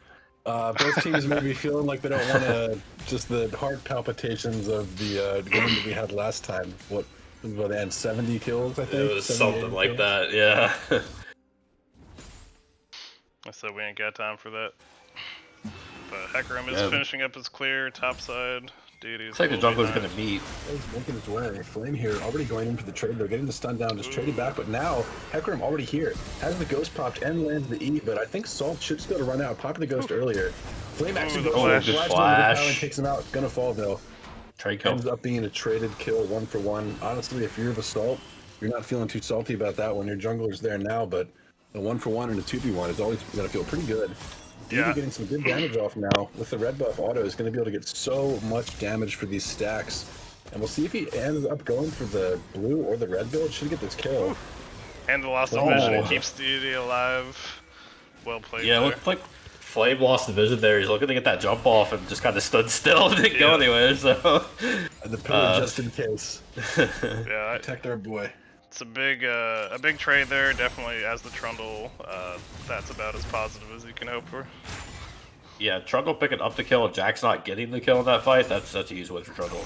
Both teams may be feeling like they don't want to, just the heart palpitations of the game that we had last time. What they had 70 kills, I think? It was something like that, yeah. I said we ain't got time for that. But Hecarim is finishing up his clear, top side. Looks like the jungler's going to meet. He's making his way. Flame here, already going in for the trade. They're getting the stun down, just trading back. But now, Hecarim already here. Has the ghost popped and lands the E, but I think Salt should just be able to run out. Popping the ghost earlier. Flame actually goes for the flash. And takes him out. Gonna fall though. Trade kill. Ends up being a traded kill, 1-for-1. Honestly, if you're the Salt, you're not feeling too salty about that one. Your jungler's there now, but the 1-for-1 and a 2v1 is always gonna feel pretty good. Yeah. Getting some good damage off now with the red buff auto is going to be able to get so much damage for these stacks, and we'll see if he ends up going for the blue or the red build. Should get this kill. And the loss of vision keeps Deity alive. Well played. Yeah, it looked like Flame lost the vision there. He's looking to get that jump off and just kind of stood still and didn't go anywhere. So and the pillar just in case. Yeah, protect our boy. It's a big trade there. Definitely, as the Trundle, that's about as positive as you can hope for. Yeah, Trundle picking up the kill and Jack's not getting the kill in that fight. That's a huge win for Trundle.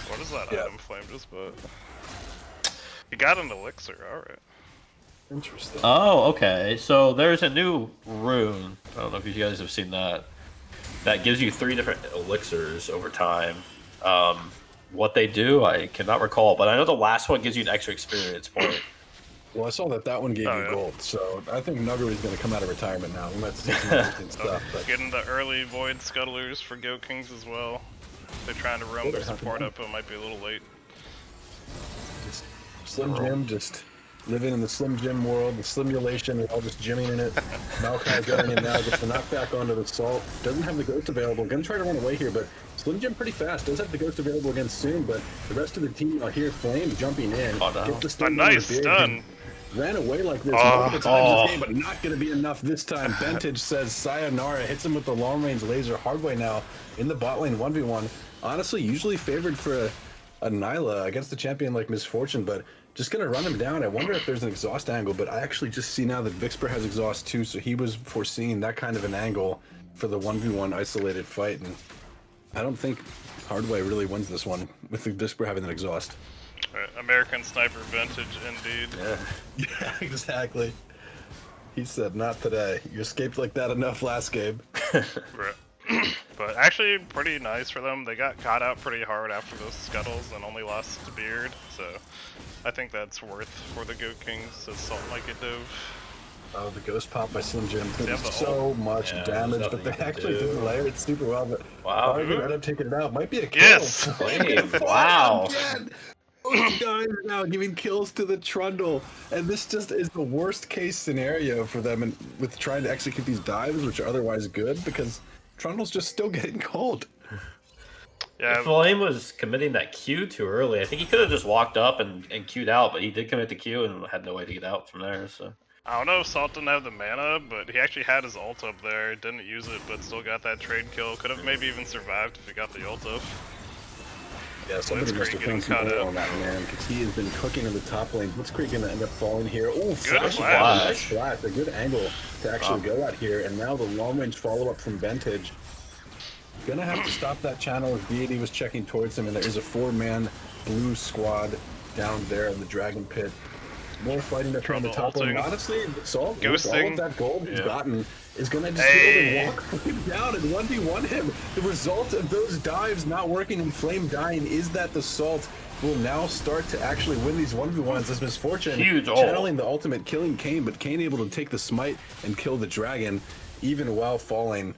What is that item Flame just put? He got an elixir. All right. Interesting. Oh, okay. So there's a new rune. I don't know if you guys have seen that. That gives you 3 different elixirs over time. What they do, I cannot recall, but I know the last one gives you an extra experience point. Well, I saw that one gave you gold, so I think Nuggery's going to come out of retirement now. We might see some interesting stuff. But getting the early Void Scuttlers for Goat Kings as well. They're trying to roam their support up, but it might be a little late. Slim Jim just living in the Slim Jim world, the Slimulation, we're all just gymming in it. Maokai going in now, gets the knockback onto the Salt. Doesn't have the Ghost available. Gonna try to run away here, but Slim Jim pretty fast. Does have the Ghost available again soon, but the rest of the team are here. Flame jumping in. Gets the stun. A nice stun. Ran away like this multiple times this game, but not going to be enough this time. Bentage says sayonara, hits him with the long range laser. Hardway now in the bot lane 1v1. Honestly, usually favored for a Nyla against a champion like Misfortune, but just going to run him down. I wonder if there's an exhaust angle, but I actually just see now that Vixper has exhaust too, so he was foreseeing that kind of an angle for the 1v1 isolated fight, and I don't think Hardway really wins this one with the Vixper having an exhaust. American Sniper vintage, indeed. Yeah, exactly. He said, not today. You escaped like that enough last game. But actually, pretty nice for them. They got caught out pretty hard after those scuttles and only lost to Beard, so I think that's worth for the Goat Kings as Salt like it dove. Oh, the Ghost Pop by Slim Jim did so much damage, but they actually didn't layer it super well. But wow, they ended up taking it out. Might be a kill. Yes! Wow. Those guys are now giving kills to the Trundle, and this just is the worst case scenario for them and with trying to execute these dives, which are otherwise good, because Trundle's just still getting cold. Yeah, Flame was committing that Q too early. I think he could have just walked up and Q'd out, but he did commit the Q and had no way to get out from there. So I don't know if Salt didn't have the mana, but he actually had his ult up there. Didn't use it, but still got that trade kill. Could have maybe even survived if he got the ult up. Yeah, somebody must have found some oil on that man, because he has been cooking in the top lane. Blitzkrieg going to end up falling here. Oh, flash. Nice flash. A good angle to actually go at here. And now the long-range follow-up from Bentage. Going to have to stop that channel as Deity was checking towards him, and there is a 4-man blue squad down there in the Dragon Pit. More fighting up here on the top lane. Honestly, Salt, with all of that gold he's gotten, is going to just be able to walk him down and 1v1 him. The result of those dives not working and Flame dying is that the Salt will now start to actually win these 1v1s as Misfortune. Channeling the ultimate, killing Kayn, but Kayn able to take the smite and kill the dragon, even while falling.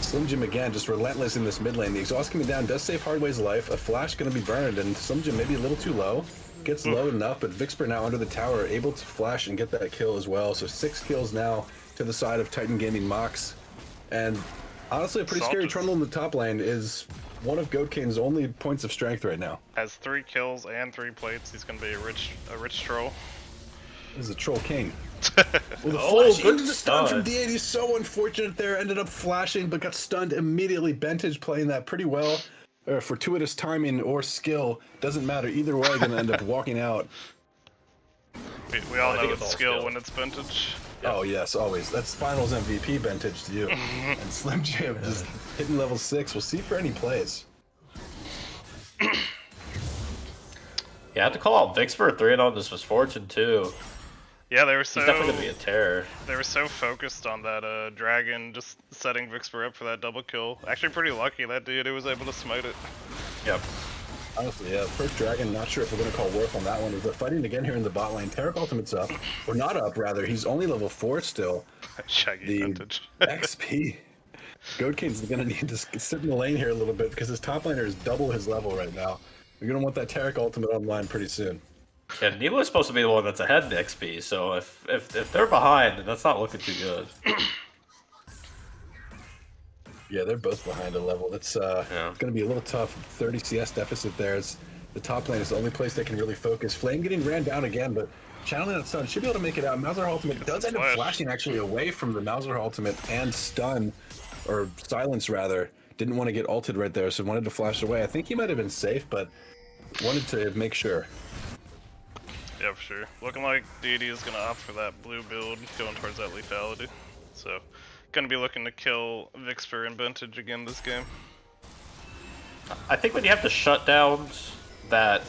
Slim Jim again, just relentless in this mid lane. The exhaust coming down does save Hardway's life. A flash going to be burned, and Slim Jim maybe a little too low. Gets low enough, but Vixper now under the tower, able to flash and get that kill as well. So 6 kills now to the side of Titan Gaming Mox. And honestly, a pretty scary Trundle in the top lane is one of Goat King's only points of strength right now. Has 3 kills and 3 plates. He's going to be a rich troll. This is a troll king. Well, the flash into the stun from D8. He's so unfortunate there. Ended up flashing, but got stunned immediately. Bentage playing that pretty well. Fortuitous timing or skill, doesn't matter. Either way, going to end up walking out. We all know it's skill when it's Bentage. Oh yes, always. That's Finals MVP Bentage to you. And Slim Jim just hitting level 6. We'll see for any plays. yeah, I have to call out Vixper 3 on this Misfortune too. Yeah, they were so. He's definitely gonna be a terror. They were so focused on that dragon, just setting Vixper up for that double kill. Actually, pretty lucky that dude was able to smite it. Yep. Honestly, yeah. First dragon. Not sure if we're gonna call Worf on that one. They're fighting again here in the bot lane. Taric ultimate's up, or not up rather. He's only level 4 still. Shaggy Vintage. XP. Goat King's gonna need to sit in the lane here a little bit because his top laner is double his level right now. You're gonna want that Taric ultimate online pretty soon. Yeah, Nila's supposed to be the one that's ahead in XP, so if they're behind, then that's not looking too good. Yeah, they're both behind a level. That's going to be a little tough. 30 CS deficit there. The top lane is the only place they can really focus. Flame getting ran down again, but channeling that stun should be able to make it out. Mauser ultimate does end up flashing actually away from the Mauser ultimate and stun, or silence rather. Didn't want to get ulted right there, so wanted to flash away. I think he might have been safe, but wanted to make sure. Yeah, for sure. Looking like Deity is going to opt for that blue build, going towards that lethality. So, going to be looking to kill Vixper and Bentage again this game. I think when you have the shutdowns that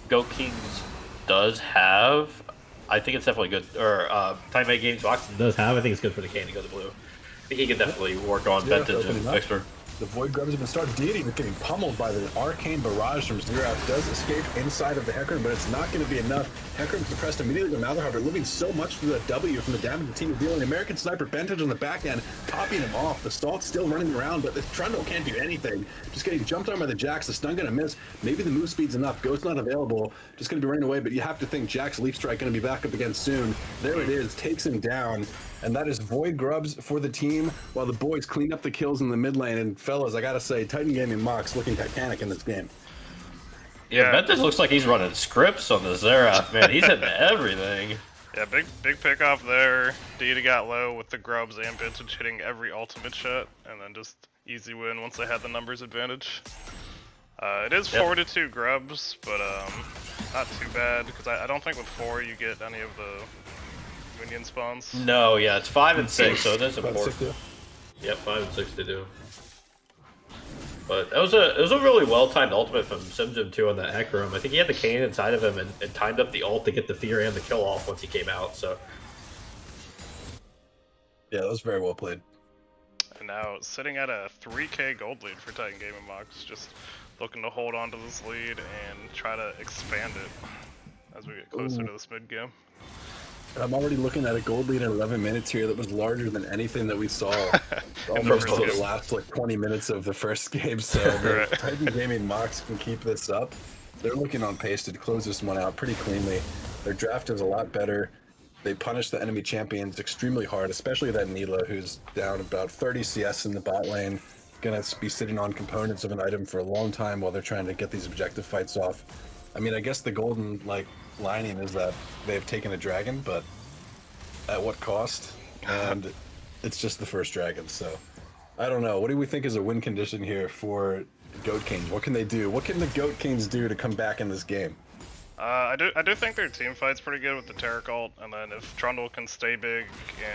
Goat Kings does have, I think it's definitely good. Or Time Games Box does have. I think it's good for the Kayn to go to blue. I think he can definitely work on Bentage and Vixper. The Void Grubs have been started. Deity but getting pummeled by the Arcane Barrage from Xerath. Does escape inside of the Hecarim, but it's not going to be enough. Hecarim suppressed immediately by Malzahar, living so much for the W from the damage the team is dealing. American Sniper Bentage on the back end, popping him off. The Salt's still running around, but the Trundle can't do anything. Just getting jumped on by the Jax. The stun going to miss. Maybe the move speed's enough. Ghost not available. Just going to be running away, but you have to think Jax Leaf Strike going to be back up again soon. There it is. Takes him down. And that is Void Grubs for the team, while the boys clean up the kills in the mid lane. And fellas, I gotta say, Titan Gaming Mox looking titanic in this game. Yeah, Ventus looks like he's running scripts on the Xerath, man. He's hitting everything. Yeah, big pick off there. Deity got low with the Grubs and Vintage hitting every ultimate shot, and then just easy win once they had the numbers advantage. It is 4-2 Grubs, but not too bad, because I don't think with 4 you get any of the minion spawns. No, yeah, it's 5 and 6, so it is important. Yep, 5 and 6 to do. But it was a really well-timed ultimate from Simjim too on that Hecarim. I think he had the cane inside of him and timed up the ult to get the fear and the kill off once he came out, so. Yeah, that was very well played. And now sitting at a 3k gold lead for Titan Gaming Mox, just looking to hold on to this lead and try to expand it as we get closer to this mid game. I'm already looking at a gold lead in 11 minutes here that was larger than anything that we saw almost for the last like 20 minutes of the first game. So if Titan Gaming Mox can keep this up, they're looking on pace to close this one out pretty cleanly. Their draft is a lot better. They punish the enemy champions extremely hard, especially that Neela, who's down about 30 CS in the bot lane. Gonna be sitting on components of an item for a long time while they're trying to get these objective fights off. I mean, I guess the golden lining is that they've taken a dragon, but at what cost? And it's just the first dragon, so I don't know. What do we think is a win condition here for Goat Kings? What can they do? What can the Goat Kings do to come back in this game? I do think their team fight's pretty good with the Terra Cult, and then if Trundle can stay big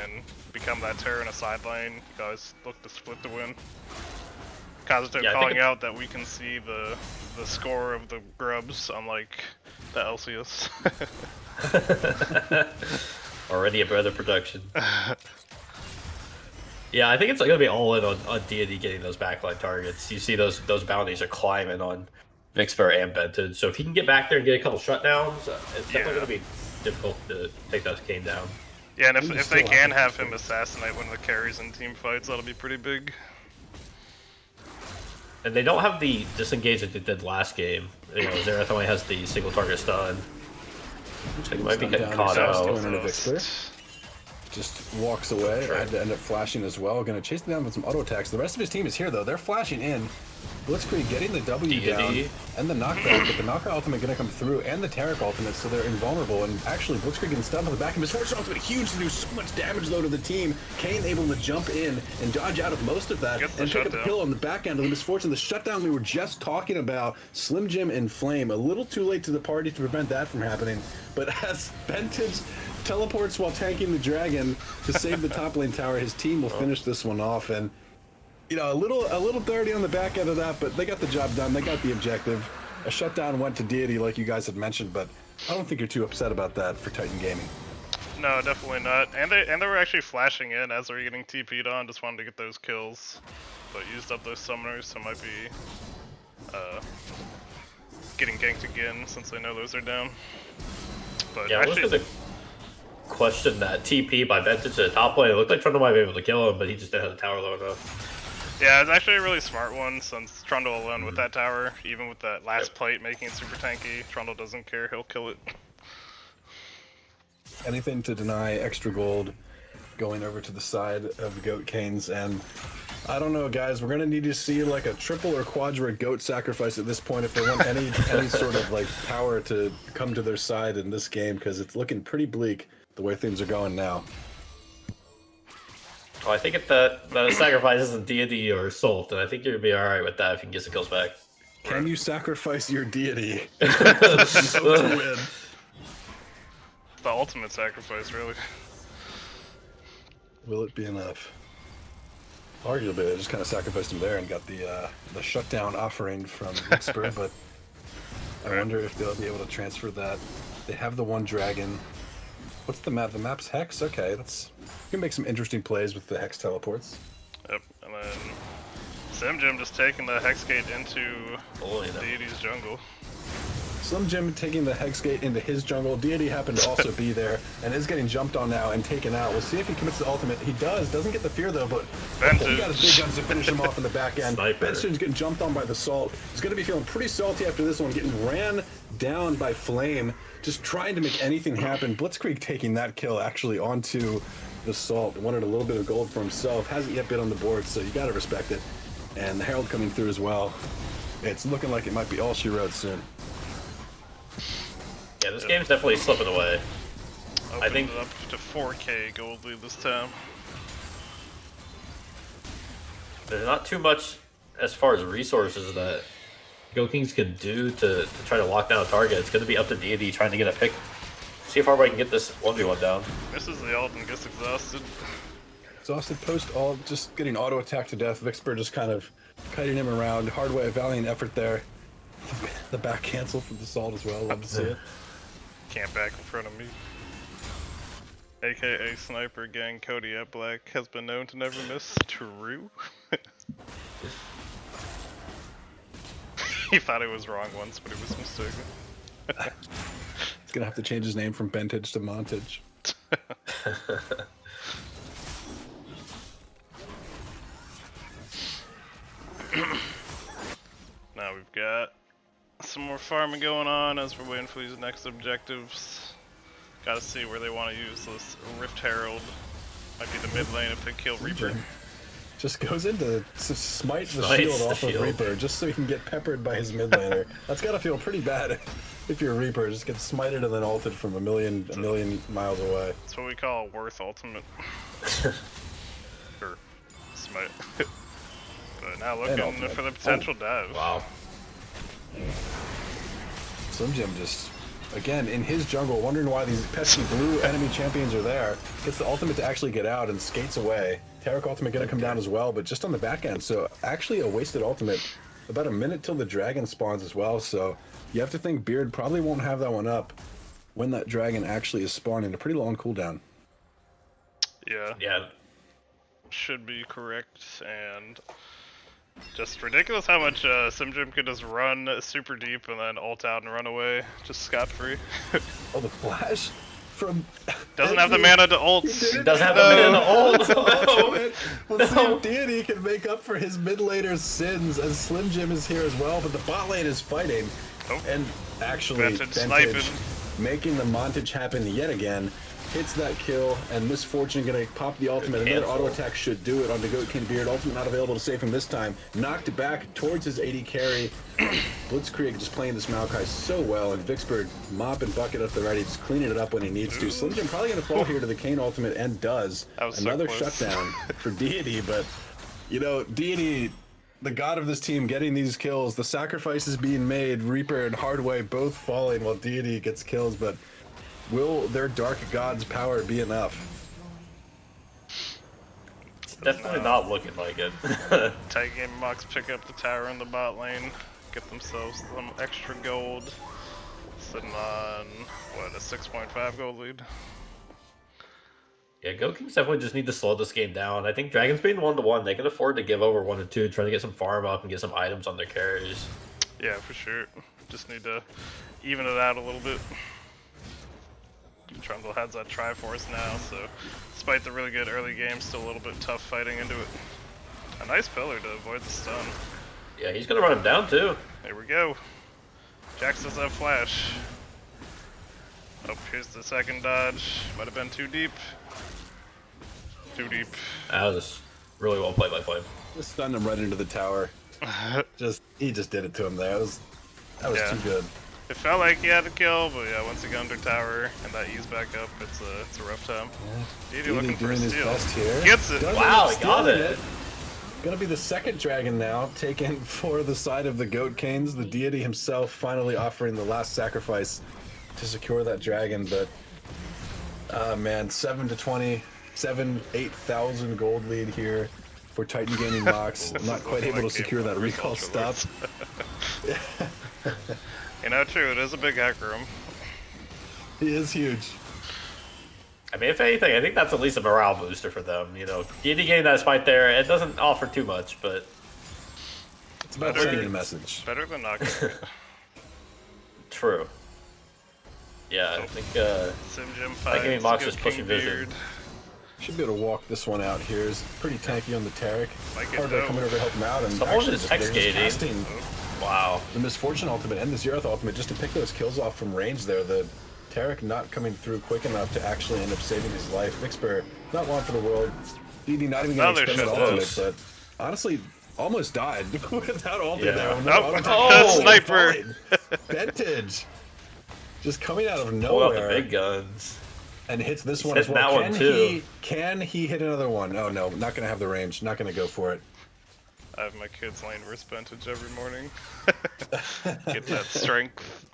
and become that Terra in a side lane, you guys look to split the win. Kazuto calling out that we can see the score of the Grubs, unlike the LCS. Already a better production. Yeah, I think it's going to be all in on Deity getting those backline targets. You see those bounties are climbing on Vixper and Benton. So if he can get back there and get a couple shutdowns, it's definitely going to be difficult to take those Kane down. Yeah, and if they can have him assassinate one of the carries in team fights, that'll be pretty big. And they don't have the disengage that they did last game. You know, Xerath only has the single target stun. Looks like he might be getting caught out. Just walks away. I had to end up flashing as well. Going to chase them down with some auto attacks. The rest of his team is here though. They're flashing in. Blitzkrieg getting the W down and the knockback, but the knockout ultimate going to come through and the Tarek ultimate, so they're invulnerable. And actually, Blitzkrieg getting stunned on the back of his Misfortune ultimate, huge to do so much damage though to the team. Kane able to jump in and dodge out of most of that and pick up a kill on the back end of the Misfortune. The shutdown we were just talking about, Slim Jim and Flame, a little too late to the party to prevent that from happening. But as Bentage teleports while tanking the dragon to save the top lane tower, his team will finish this one off. And you know, a little dirty on the back end of that, but they got the job done. They got the objective. A shutdown went to Deity, like you guys had mentioned, but I don't think you're too upset about that for Titan Gaming. No, definitely not. And they were actually flashing in as they were getting TP'd on, just wanted to get those kills, but used up those summoners, so might be getting ganked again since they know those are down. But yeah, actually, the question that TP by Benton to the top lane. It looked like Trundle might be able to kill him, but he just didn't have the tower low enough. Yeah, it's actually a really smart one since Trundle alone with that tower, even with that last plate making it super tanky, Trundle doesn't care, he'll kill it. Anything to deny extra gold going over to the side of the Goat Canes, and I don't know, guys, we're gonna need to see like a triple or quadra goat sacrifice at this point if they want any sort of like power to come to their side in this game, because it's looking pretty bleak the way things are going now. Well, I think if the sacrifice isn't Deity or Salt, then I think you'll be alright with that if you can get the kills back. Can you sacrifice your deity to win? The ultimate sacrifice, really. Will it be enough? Arguably, they just kind of sacrificed him there and got the shutdown offering from Vixper, but I wonder if they'll be able to transfer that. They have the one dragon. What's the map? The map's Hex? Okay, we can make some interesting plays with the Hex teleports. Yep, and then Sim Jim just taking the Hex Gate into Deity's jungle. Slim Jim taking the Hex Gate into his jungle. Deity happened to also be there and is getting jumped on now and taken out. We'll see if he commits the ultimate. He does. Doesn't get the fear though, but he got his big guns to finish him off in the back end. Benjamin's getting jumped on by the Salt. He's going to be feeling pretty salty after this one, getting ran down by Flame, just trying to make anything happen. Blitzkrieg taking that kill actually onto the Salt. Wanted a little bit of gold for himself. Hasn't yet been on the board, so you got to respect it. And the Herald coming through as well. It's looking like it might be all she wrote soon. Yeah, this game's definitely slipping away. I think it up to 4K gold lead this time. There's not too much as far as resources that Go Kings can do to try to lock down a target. It's going to be up to Deity trying to get a pick. See how far we can get this 1v1 down. Misses the ult and gets exhausted. Exhausted post all, just getting auto attacked to death. Vixper just kind of kiting him around. Hardway, a valiant effort there. The back cancel from the Salt as well. Love to see it. Camp back in front of me. AKA Sniper Gang Cody at Black has been known to never miss. True. He thought he was wrong once, but he was mistaken. He's gonna have to change his name from Bentage to Montage. Now we've got some more farming going on as we're waiting for these next objectives. Gotta see where they want to use this Rift Herald. Might be the mid lane if they kill Reaper. Just goes in to smite the shield off of Reaper just so he can get peppered by his mid laner. That's gotta feel pretty bad if you're Reaper. Just get smited and then ulted from a million miles away. That's what we call a worth ultimate. Or smite. But now looking for the potential dive. Wow. Slim Jim just, again, in his jungle, wondering why these pesky blue enemy champions are there. Gets the ultimate to actually get out and skates away. Taric ultimate gonna come down as well, but just on the back end. So actually a wasted ultimate. About a minute till the dragon spawns as well. So you have to think Beard probably won't have that one up when that dragon actually is spawning. A pretty long cooldown. Yeah. Yeah. Should be correct, and just ridiculous how much Sim Jim could just run super deep and then ult out and run away, just scot-free. Oh, the flash from... Doesn't have the mana to ult. He doesn't have the mana to ult. We'll see if Deity can make up for his mid laner's sins, as Slim Jim is here as well, but the bot lane is fighting. Oh. And actually, Vintage sniping. making the montage happen yet again. Hits that kill, and Misfortune gonna pop the ultimate. Another auto attack should do it onto Goat King Beard. Ultimate not available to save him this time. Knocked back towards his AD carry. Blitzkrieg just playing this Maokai so well, and Vicksburg mop and bucket at the ready, just cleaning it up when he needs to. Slim Jim probably gonna fall here to the Kane ultimate, and does. Another shutdown for Deity, but you know, Deity, the god of this team, getting these kills. The sacrifices being made. Reaper and Hardway both falling while Deity gets kills, but will their Dark God's power be enough? It's definitely not looking like it. Tight game Mox pick up the tower in the bot lane, get themselves some extra gold. Sitting on, what, a 6.5 gold lead? Yeah, Go Kings definitely just need to slow this game down. I think Dragons being 1-1, they can afford to give over 1 and 2, trying to get some farm up and get some items on their carries. Yeah, for sure. Just need to even it out a little bit. Trundle has that Triforce now, so despite the really good early game, still a little bit tough fighting into it. A nice pillar to avoid the stun. Yeah, he's gonna run him down too. There we go. Jax does have flash. Oh, here's the second dodge. Might have been too deep. Too deep. That was really well played by Flame. Just stunned him right into the tower. He just did it to him there. That was too good. It felt like he had to kill, but yeah, once he got under tower and that ease back up, it's a rough time. Deity looking for a doing his steal. best here. Gets it. Wow, he got it. Gonna be the second dragon now, taken for the side of the Goat Kings. The Deity himself finally offering the last sacrifice to secure that dragon, but man, 7-20, 8,000 gold lead here for Titan Gaming Mox. Not quite able to secure that recall stop. You know, true, it is a big hacker room. He is huge. I mean, if anything, I think that's at least a morale booster for them. You know, Deity getting that spike there, it doesn't offer too much, but It's about Better- sending a message. Better than not good. True. Yeah, I think Sim Jim Like Gaming fights, Mox Goat is pushing King vision. Beard. Should be able to walk this one out here. He's pretty tanky on the Tarek. Might get Hardware dope. coming over to help him out. And Someone actually is just, they're just X-gating. casting wow. the Misfortune ultimate and the Zeroth ultimate just to pick those kills off from range there. The Tarek not coming through quick enough to actually end up saving his life. Vixper, not long for the world. DD not even going to Another expend that shot. ultimate, but honestly, almost died without ulti Yeah. there. Nope. Oh, Sniper. Vintage. Just coming out of Pull out the nowhere big guns. and hits this He's one as hitting well. that one too. Can he hit another one? Oh no, not going to have the range. Not going to go for it. I have my kids lane versus Vintage every morning. Get that strength.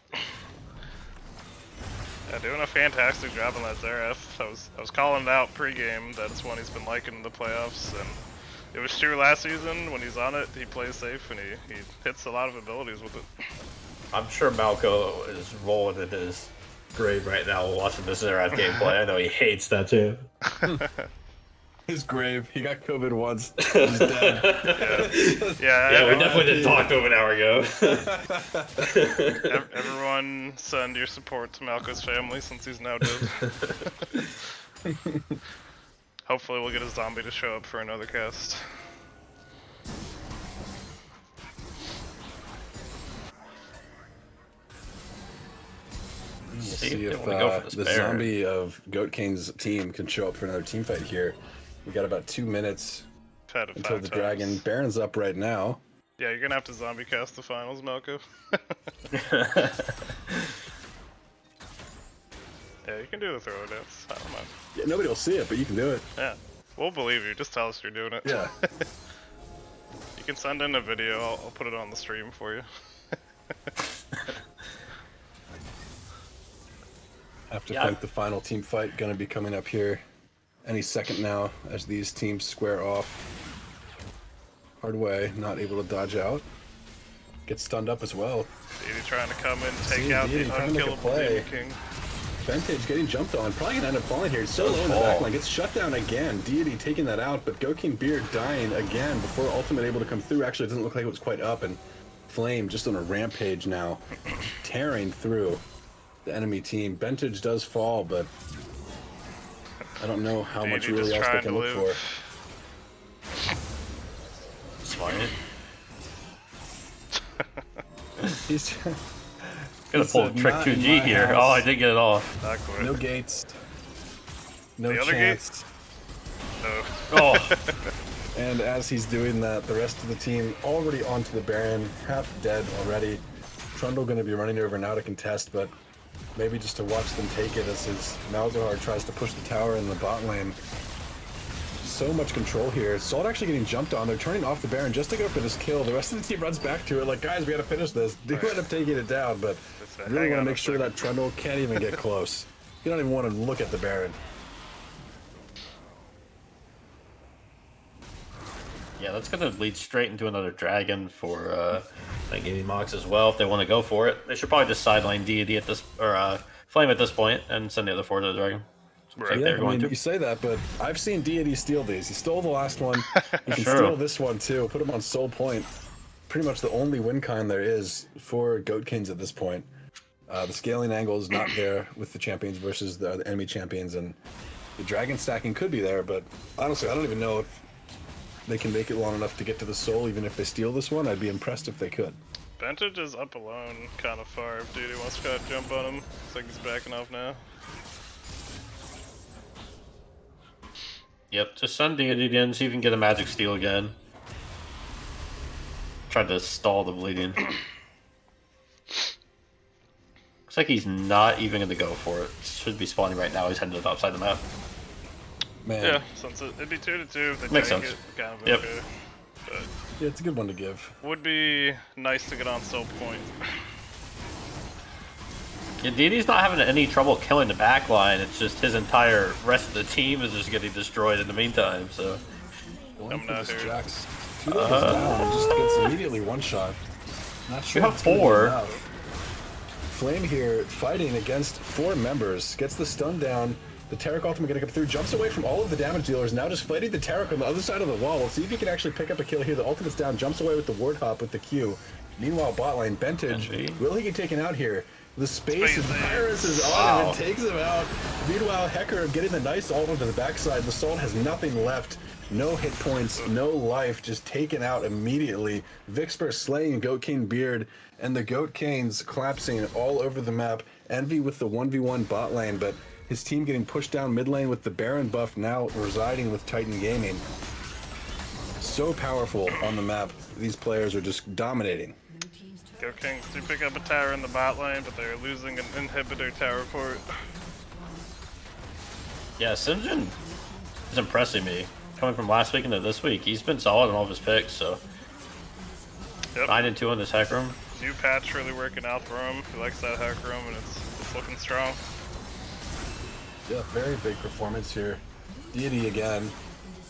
Yeah, doing a fantastic job on that Zeref. I was calling it out pregame. That's one he's been liking in the playoffs, and it was true last season. When he's on it, he plays safe and he hits a lot of abilities with it. I'm sure Malco is rolling in his grave right now watching this Zerath gameplay. I know he hates that too. His grave. He got COVID once. He's dead. Yeah, We definitely didn't talk to him an hour ago. everyone send your support to Malco's family since he's now dead. Hopefully we'll get a zombie to show up for another cast. We'll See see if if they wanna go for this the bear. zombie of Goat King's team can show up for another team fight here. We got about 2 minutes Had it until 5 the times. Dragon. Baron's up right now. Yeah, you're gonna have to zombie cast the finals, Malco. Yeah, you can do the throw dance. I don't mind. Yeah, nobody will see it, but you can do it. Yeah, we'll believe you. Just tell us you're doing it. Yeah. You can send in a video. I'll put it on the stream for you. Have to Yeah. think the final team fight gonna be coming up here any second now as these teams square off. Hard way, not able to dodge out. Gets stunned up as well. Deity trying to come in, take See, out the Deity trying to make a unkillable play. Demon King. Vintage getting jumped on, probably gonna end up falling here. It's so Does low in the fall. back line, gets shut down again. Deity taking that out, but Goat King Beard dying again before Ultimate able to come through. Actually, it doesn't look like it was quite up, and Flame just on a rampage now, tearing through the enemy team. Vintage does fall, but I don't know how much Deity really just else they trying can to look live. for. Smart. He's Gonna pull said, trick "Not in 2G my here. house." Oh, I did get it off. Not quite. no gates, no The other chance. No. Oh, And as he's doing that, the rest of the team already onto the Baron, half dead already. Trundle going to be running over now to contest, but maybe just to watch them take it as his Malzahar tries to push the tower in the bot lane. So much control here. Salt actually getting jumped on. They're turning off the Baron just to go for this kill. The rest of the team runs back to it like, guys, we got to finish this. Do end up taking it down, but Just, really hang want to on make a sure second. that Trundle can't even get close. You don't even want to look at the Baron. yeah, that's gonna lead straight into another dragon for Night Gaming Mox as well. If they want to go for it, they should probably just sideline Deity at this or Flame at this point and send the other four to the dragon. Looks like Right. they're I going mean, to. you say that, but I've seen Deity steal these. He stole the last one. He can Sure. steal this one too. Put him on Soul Point. Pretty much the only win con there is for Goat Kings at this point. The scaling angle is not there with the champions versus the enemy champions, and the dragon stacking could be there, but honestly, I don't even know if they can make it long enough to get to the soul, even if they steal this one. I'd be impressed if they could. Vintage is up alone, kind of far. If Deity wants to jump on him, looks like he's backing off now. Yep, just send Deity in, see if you can get a magic steal again. Tried to stall the bleeding. Looks like he's not even going to go for it. Should be spawning right now. He's heading to the top side of the map. Man, Yeah, since it'd be 2-2 if they Makes take sense. it, kind of Yep. okay. But yeah, it's a good one to give. would be nice to get on Soul Point. Yeah, Deity's not having any trouble killing the backline. It's just his entire rest of the team is just getting destroyed in the meantime. So Going Coming for out this here. Jax. 2 levels down, just gets immediately one shot. Not sure You have it's gonna be 4. enough. Flame here fighting against 4 members, gets the stun down. The Tarek ultimate gonna come through, jumps away from all of the damage dealers, now just fighting the Tarek on the other side of the wall. We'll see if he can actually pick up a kill here. The ultimate's down, jumps away with the ward hop with the Q. Meanwhile, bot lane, Bentage, will he get taken out here? The space and Pyrus is on him and takes him out. Meanwhile, Hecker getting the nice ult onto the backside. The Salt has nothing left. No hit points, no life, just taken out immediately. Vixper slaying Goat King Beard, and the Goat Kings collapsing all over the map. Envy with the 1v1 bot lane, but his team getting pushed down mid lane with the Baron buff now residing with Titan Gaming. So powerful on the map. These players are just dominating. Goat Kings do pick up a tower in the bot lane, but they're losing an inhibitor tower port. Yeah, Sinjin is impressing me. Coming from last week into this week, he's been solid on all of his picks, so. Yep. 9-2 on this hack room. New patch really working out for him. He likes that hack room, and it's looking strong. Yeah, very big performance here. Deity again,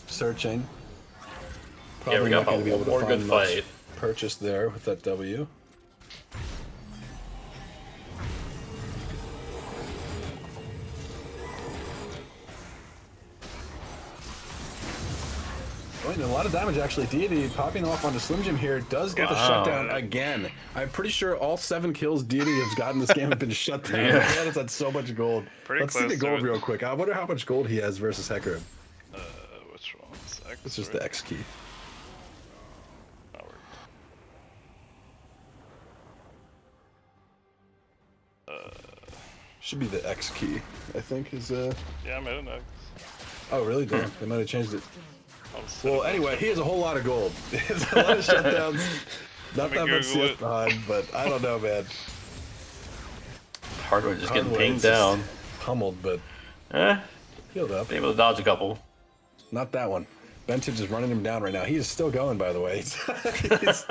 searching. Probably yeah, we got not going to be able to find good much fight. Purchase there with that W. Doing a lot of damage actually. Deity popping off onto Slim Jim here does get the shutdown again. I'm pretty sure all 7 kills Deity has gotten this game have been shut down. Yeah. Man, it's had so much gold. Let's see the gold real quick. I wonder how much gold he has versus Hecker. Which one's X? It's just the X key. Should be the X key, I think is Yeah, I made an X. Oh really? Damn, they might have changed it. Well, anyway, he has a whole lot of gold. He has a lot of shutdowns. Not that much CS behind, but I don't know, man. Hardware just getting pinged down. Pummeled, but healed up. Able to dodge a couple. Not that one. Bentage is running him down right now. He is still going, by the way. He's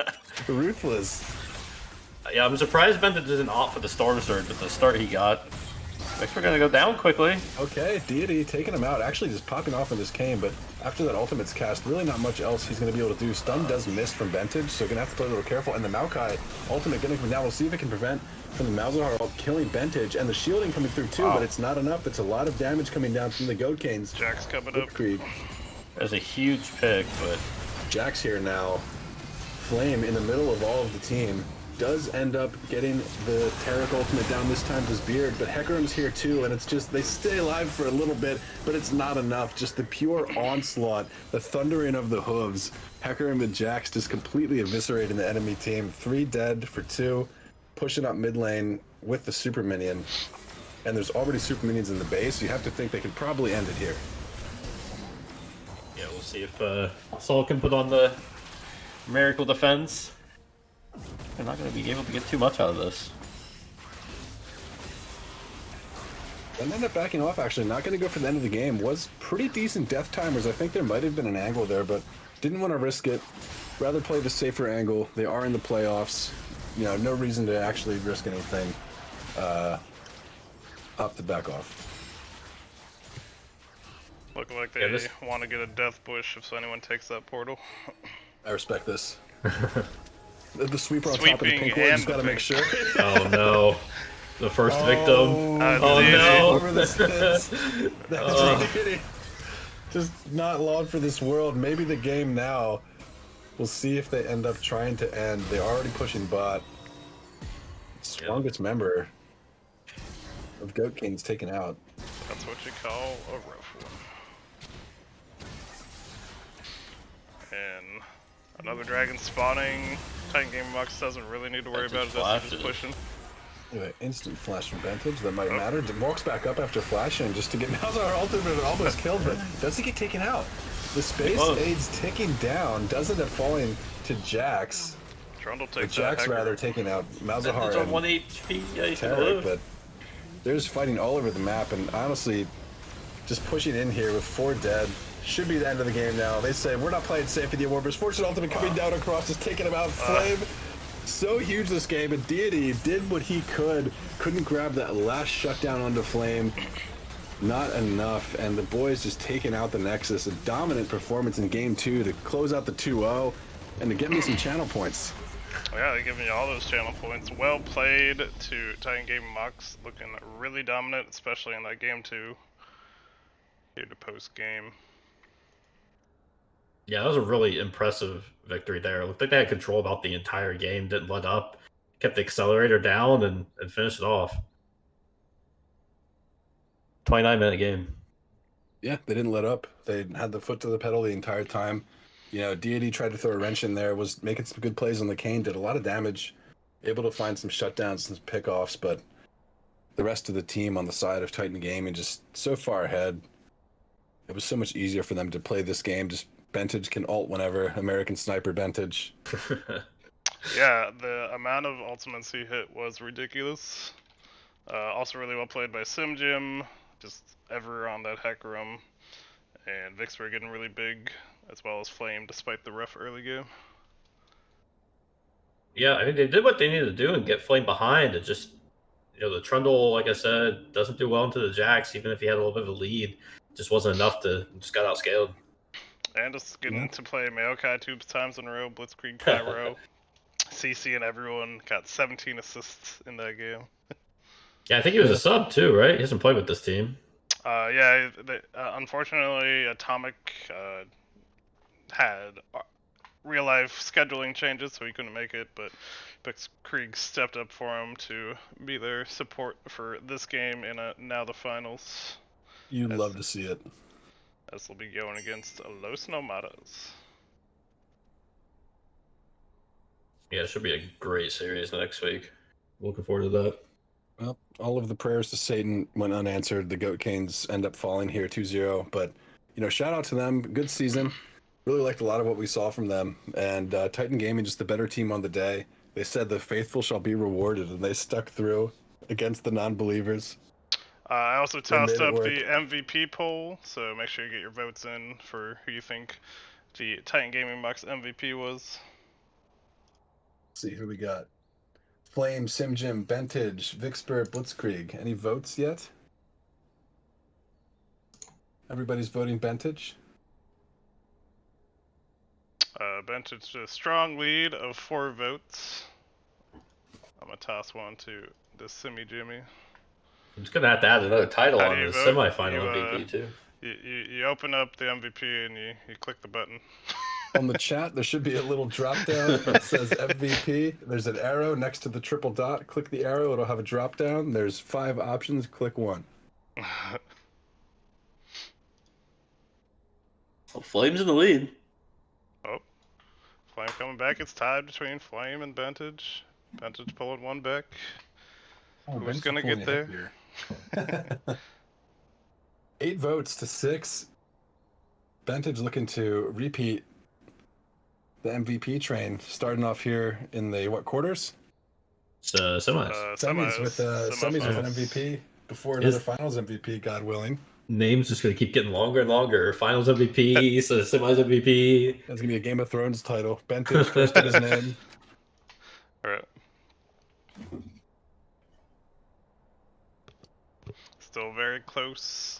ruthless. Yeah, I'm surprised Bentage didn't opt for the Storm Surge with the start he got. Next we're gonna go down quickly. Okay, Deity taking him out. Actually just popping off in this Kane, but after that ultimate's cast, really not much else he's gonna be able to do. Stun does miss from Bentage, so gonna have to play a little careful. And the Maokai ultimate gonna come down. We'll see if it can prevent from the Malzahar ult killing Bentage, and the shielding coming through too, but it's not enough. It's a lot of damage coming down from the Goat Canes. Jack's coming up. Krieg. There's a huge pick, but Jack's here now. Flame in the middle of all of the team. Does end up getting the Tarek ultimate down this time to his Beard, but Heckerim's here too, and it's just, they stay alive for a little bit, but it's not enough. Just the pure onslaught, the thundering of the hooves. Hecarim and Jax just completely eviscerating the enemy team. 3 dead for 2, pushing up mid lane with the super minion. And there's already super minions in the base, so you have to think they could probably end it here. yeah, we'll see if Sol can put on the miracle defense. They're not going to be able to get too much out of this. And ended up backing off, actually. Not going to go for the end of the game. Was pretty decent death timers. I think there might have been an angle there, but didn't want to risk it. Rather play the safer angle. They are in the playoffs. You know, no reason to actually risk anything. Up to back off. Looking like they want to get a death bush if anyone takes that portal. I respect this. The sweeper on top of the pink ward, just gotta make sure. Oh no. The first victim. Oh no. Over the stats. That's ridiculous. Just not long for this world. Maybe the game now. We'll see if they end up trying to end. They're already pushing bot. Strongest member of Goat King's taken out. That's what you call a rough one. And another dragon spawning. Titan Game Mux doesn't really need to worry about it, just pushing. Anyway, instant flash from Bentage, that might matter. Walks back up after flashing just to get Malzahar ultimate and almost killed, but does he get taken out? The space aids ticking down, does end up falling to Jax. Trundle takes Jax rather taking out Malzahar on 1 HP. Yeah, Tarek, but they're just fighting all over the map, and honestly, just pushing in here with 4 dead. Should be the end of the game now. They say, we're not playing safe with the Warriors. Fortune Ultimate coming down across, just taking him out. Flame, so huge this game, and Deity did what he could. Couldn't grab that last shutdown onto Flame. Not enough, and the boys just taking out the Nexus. A dominant performance in Game 2 to close out the 2-0, and to get me some channel points. Yeah, they're giving you all those channel points. Well played to Titan Game Mux, looking really dominant, especially in that Game 2. here to post game. Yeah, that was a really impressive victory there. It looked like they had control about the entire game, didn't let up, kept the accelerator down, and finished it off. 29-minute game. Yeah, they didn't let up. They had the foot to the pedal the entire time. You know, Deity tried to throw a wrench in there, was making some good plays on the cane, did a lot of damage, able to find some shutdowns, some pickoffs, but the rest of the team on the side of Titan Gaming just so far ahead. It was so much easier for them to play this game. Just Bentage can ult whenever. American Sniper Bentage. Yeah, the amount of ultimates he hit was ridiculous. Also really well played by SimJim, just ever on that hack room. And Vixper getting really big, as well as Flame, despite the rough early game. Yeah, I mean, they did what they needed to do and get Flame behind. It just, the Trundle, like I said, doesn't do well into the Jax, even if he had a little bit of a lead. Just wasn't enough to, just got outscaled. And just getting to play Maokai 2 times in a row, Blitzkrieg Pyro. CC and everyone got 17 assists in that game. Yeah, I think he was a sub too, right? He hasn't played with this team. Yeah, unfortunately, Atomic had real life scheduling changes, so he couldn't make it, but Krieg stepped up for him to be their support for this game and now the finals. You love to see it. As they'll be going against Los Nomadas. Yeah, it should be a great series next week. Looking forward to that. Well, all of the prayers to Satan went unanswered. The Goat Canes end up falling here 2-0, but shout out to them. Good season. Really liked a lot of what we saw from them. And Titan Gaming, just the better team on the day. They said the faithful shall be rewarded, and they stuck through against the non-believers. I also tossed made it up work. the MVP poll, so make sure you get your votes in for who you think the Titan Gaming Box MVP was. Let's see who we got. Flame, SimJim, Bentage, Vixper, Blitzkrieg. Any votes yet? Everybody's voting Bentage? Bentage a strong lead of 4 votes. I'm gonna toss one to the Simi Jimmy. I'm just gonna have to add another title How on do you the vote? semifinal You, MVP too. You open up the MVP and you click the button. On the chat, there should be a little drop down that says MVP. There's an arrow next to the triple dot. Click the arrow, it'll have a drop down. There's 5 options. Click one. Well, Flame's in the lead. Oh, Flame coming back. It's tied between Flame and Bentage. Bentage pulling one back. Who's gonna get there? 8 votes to 6. Bentage looking to repeat the MVP train, starting off here in the quarters? Semis. Semis with an MVP before another finals MVP, God willing. Name's just gonna keep getting longer and longer. Finals MVP, semis MVP. That's gonna be a Game of Thrones title. Bentage first of his name. Alright. Still very close.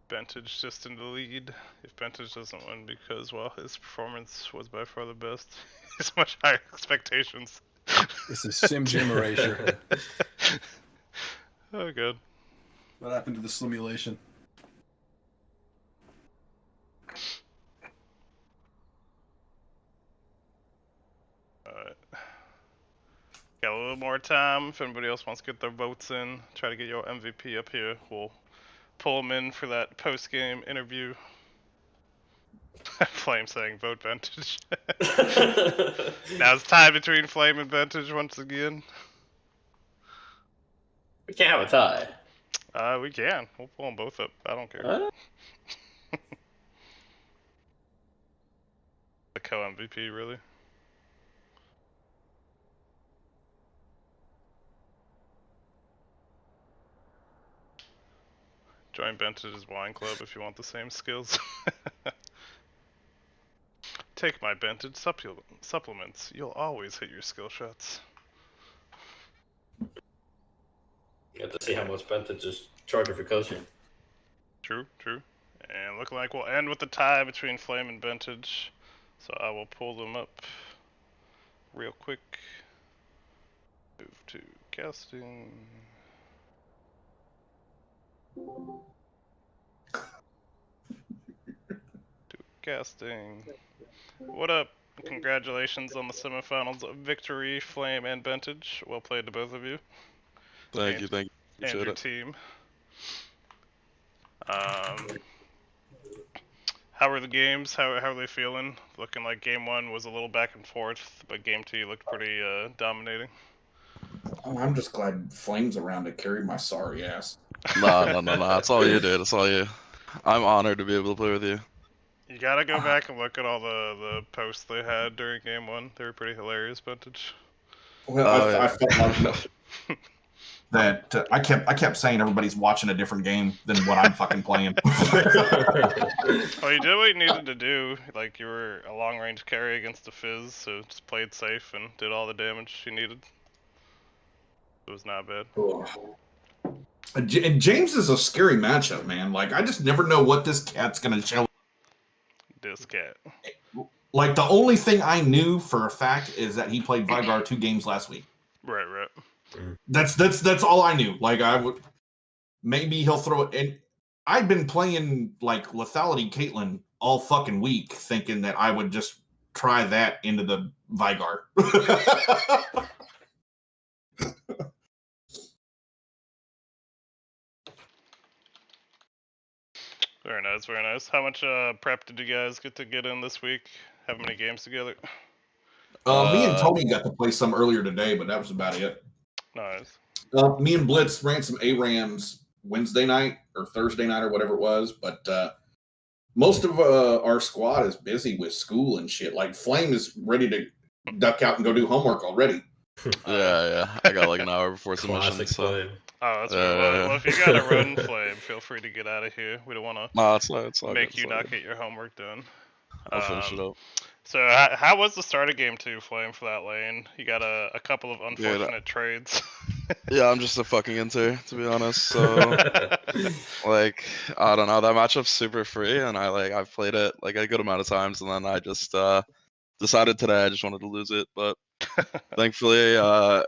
Bentage just in the lead. If Bentage doesn't win because, well, his performance was by far the best. He's much higher expectations. This is SimJim erasure. Oh, good. What happened to the simulation? Alright. Got a little more time. If anybody else wants to get their votes in, try to get your MVP up here. We'll pull them in for that post-game interview. Flame saying vote Vantage. Now it's tied between Flame and Vantage once again. We can't have a tie. We can. We'll pull them both up. I don't care. The co-MVP, really? Join Vantage's wine club if you want the same skills. Take my Vantage supplements. You'll always hit your skill shots. You have to see how much Bentage is charging for coaching. True, true. And looking like we'll end with the tie between Flame and Vantage. So I will pull them up real quick. Move to casting. Broadcasting. What up? Congratulations on the semifinals victory, Flame and Vintage. Well played to both of you. Thank you. And Appreciate your it. team. How were the games? How are they feeling? Looking like game 1 was a little back and forth, but game 2 looked pretty dominating. Oh, I'm just glad Flame's around to carry my sorry ass. No. It's all you, dude. It's all you. I'm honored to be able to play with you. You gotta go back and look at all the posts they had during game 1. They were pretty hilarious, Vintage. Well, I felt like that I kept saying everybody's watching a different game than what I'm fucking playing. Well, you did what you needed to do. Like, you were a long-range carry against the Fizz, so just played safe and did all the damage you needed. It was not bad. And James is a scary matchup, man. Like, I just never know what this cat's gonna show. This cat. Like, the only thing I knew for a fact is that he played Vygar 2 games last week. Right. That's all I knew. Like, I would maybe he'll throw it. And I'd been playing like Lethality Caitlyn all fucking week, thinking that I would just try that into the Vygar. Very nice, very nice. How much prep did you guys get in this week? How many games together? Me and Tony got to play some earlier today, but that was about it. Nice. Me and Blitz ran some ARAMs Wednesday night or Thursday night or whatever it was, but most of our squad is busy with school and shit. Like Flame is ready to duck out and go do homework already. Yeah. I got like an hour before submission. Classic So. Flame. Oh, that's right. Well, if you gotta run, Flame, feel free to get out of here. We don't want to No, it's all make good, you it's all not good. get your homework done. I'll finish it up. So, how was the start of game 2, Flame, for that lane? You got a couple of unfortunate trades. Yeah, I'm just a fucking inter, to be honest. So, like, I don't know. That matchup's super free, and I've played it like a good amount of times, and then I just decided today I just wanted to lose it. But thankfully,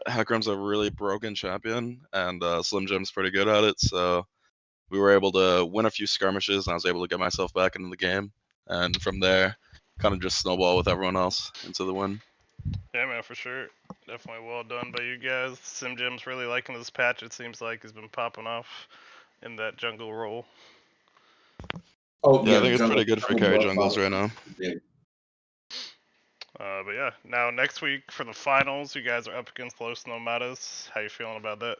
Heckram's a really broken champion, and Slim Jim's pretty good at it. So we were able to win a few skirmishes, and I was able to get myself back into the game. And from there, kind of just snowball with everyone else into the win. Yeah, man, for sure. Definitely well done by you guys. Sim Jim's really liking this patch. It seems like he's been popping off in that jungle role. Oh Yeah, I think it's pretty good for carry jungles right now. Yeah. But yeah, now next week for the finals, you guys are up against Los Nomadas. How you feeling about that?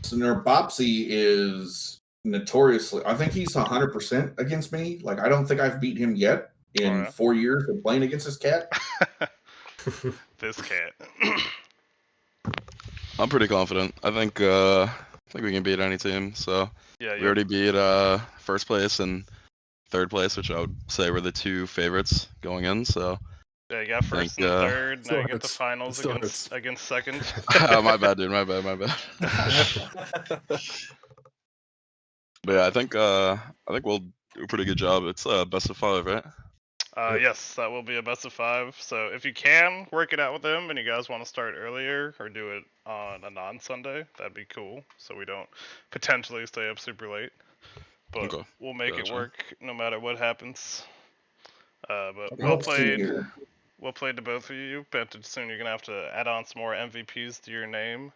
So Bopsy is notoriously, I think he's 100% against me. Like, I don't think I've beat him yet in 4 years of playing against this cat. This cat. I'm pretty confident. I think we can beat any team. So yeah, we already beat first place and third place, which I would say were the two favorites going in. So yeah, you got first and third. Now you get the hurts. finals Still against second. my bad, dude. My bad. But yeah, I think we'll do a pretty good job. It's best of 5, right? Yes, that will be a best of 5. So if you can work it out with them and you guys want to start earlier or do it on a non-Sunday, that'd be cool. So we don't potentially stay up super late. But we'll make it work no matter what happens. But well played. Well played to both of you. Bet soon you're gonna have to add on some more MVPs to your name.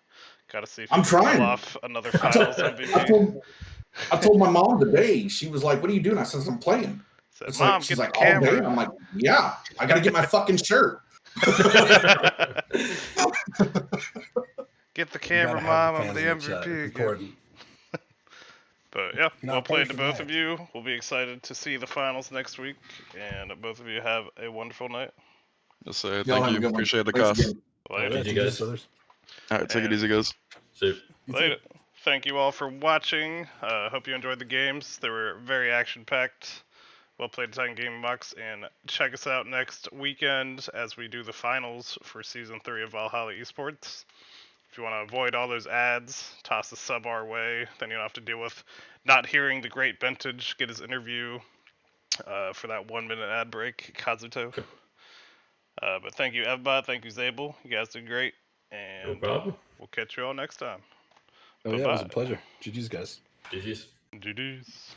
Gotta see if you can pull off another finals MVP. I told my mom today. She was like, "What are you doing?" I said, "I'm playing." Said, it's Mom, like, she's get like, the "All camera." day?" I'm like, "Yeah, I gotta get my fucking shirt." Get the camera, Mom. I'm the MVP again. But yeah, well played to both of you. We'll be excited to see the finals next week, and both of you have a wonderful night. Yes, sir. Thank you. Appreciate the Thanks cuss. Later. GG, guys. All right, take it easy, guys. Later. Thank you all for watching. Hope you enjoyed the games. They were very action-packed. Well played, Titan Gaming Box, and check us out next weekend as we do the finals for Season 3 of Valhalla Esports. If you want to avoid all those ads, toss a sub our way. Then you don't have to deal with not hearing the great Vintage get his interview for that 1-minute ad break, Kazuto. But thank you, Evbot. Thank you, Zabel. You guys did great. And No problem. We'll catch you all next time. Oh, yeah, it was a pleasure. GG's, guys. GG's. GG's.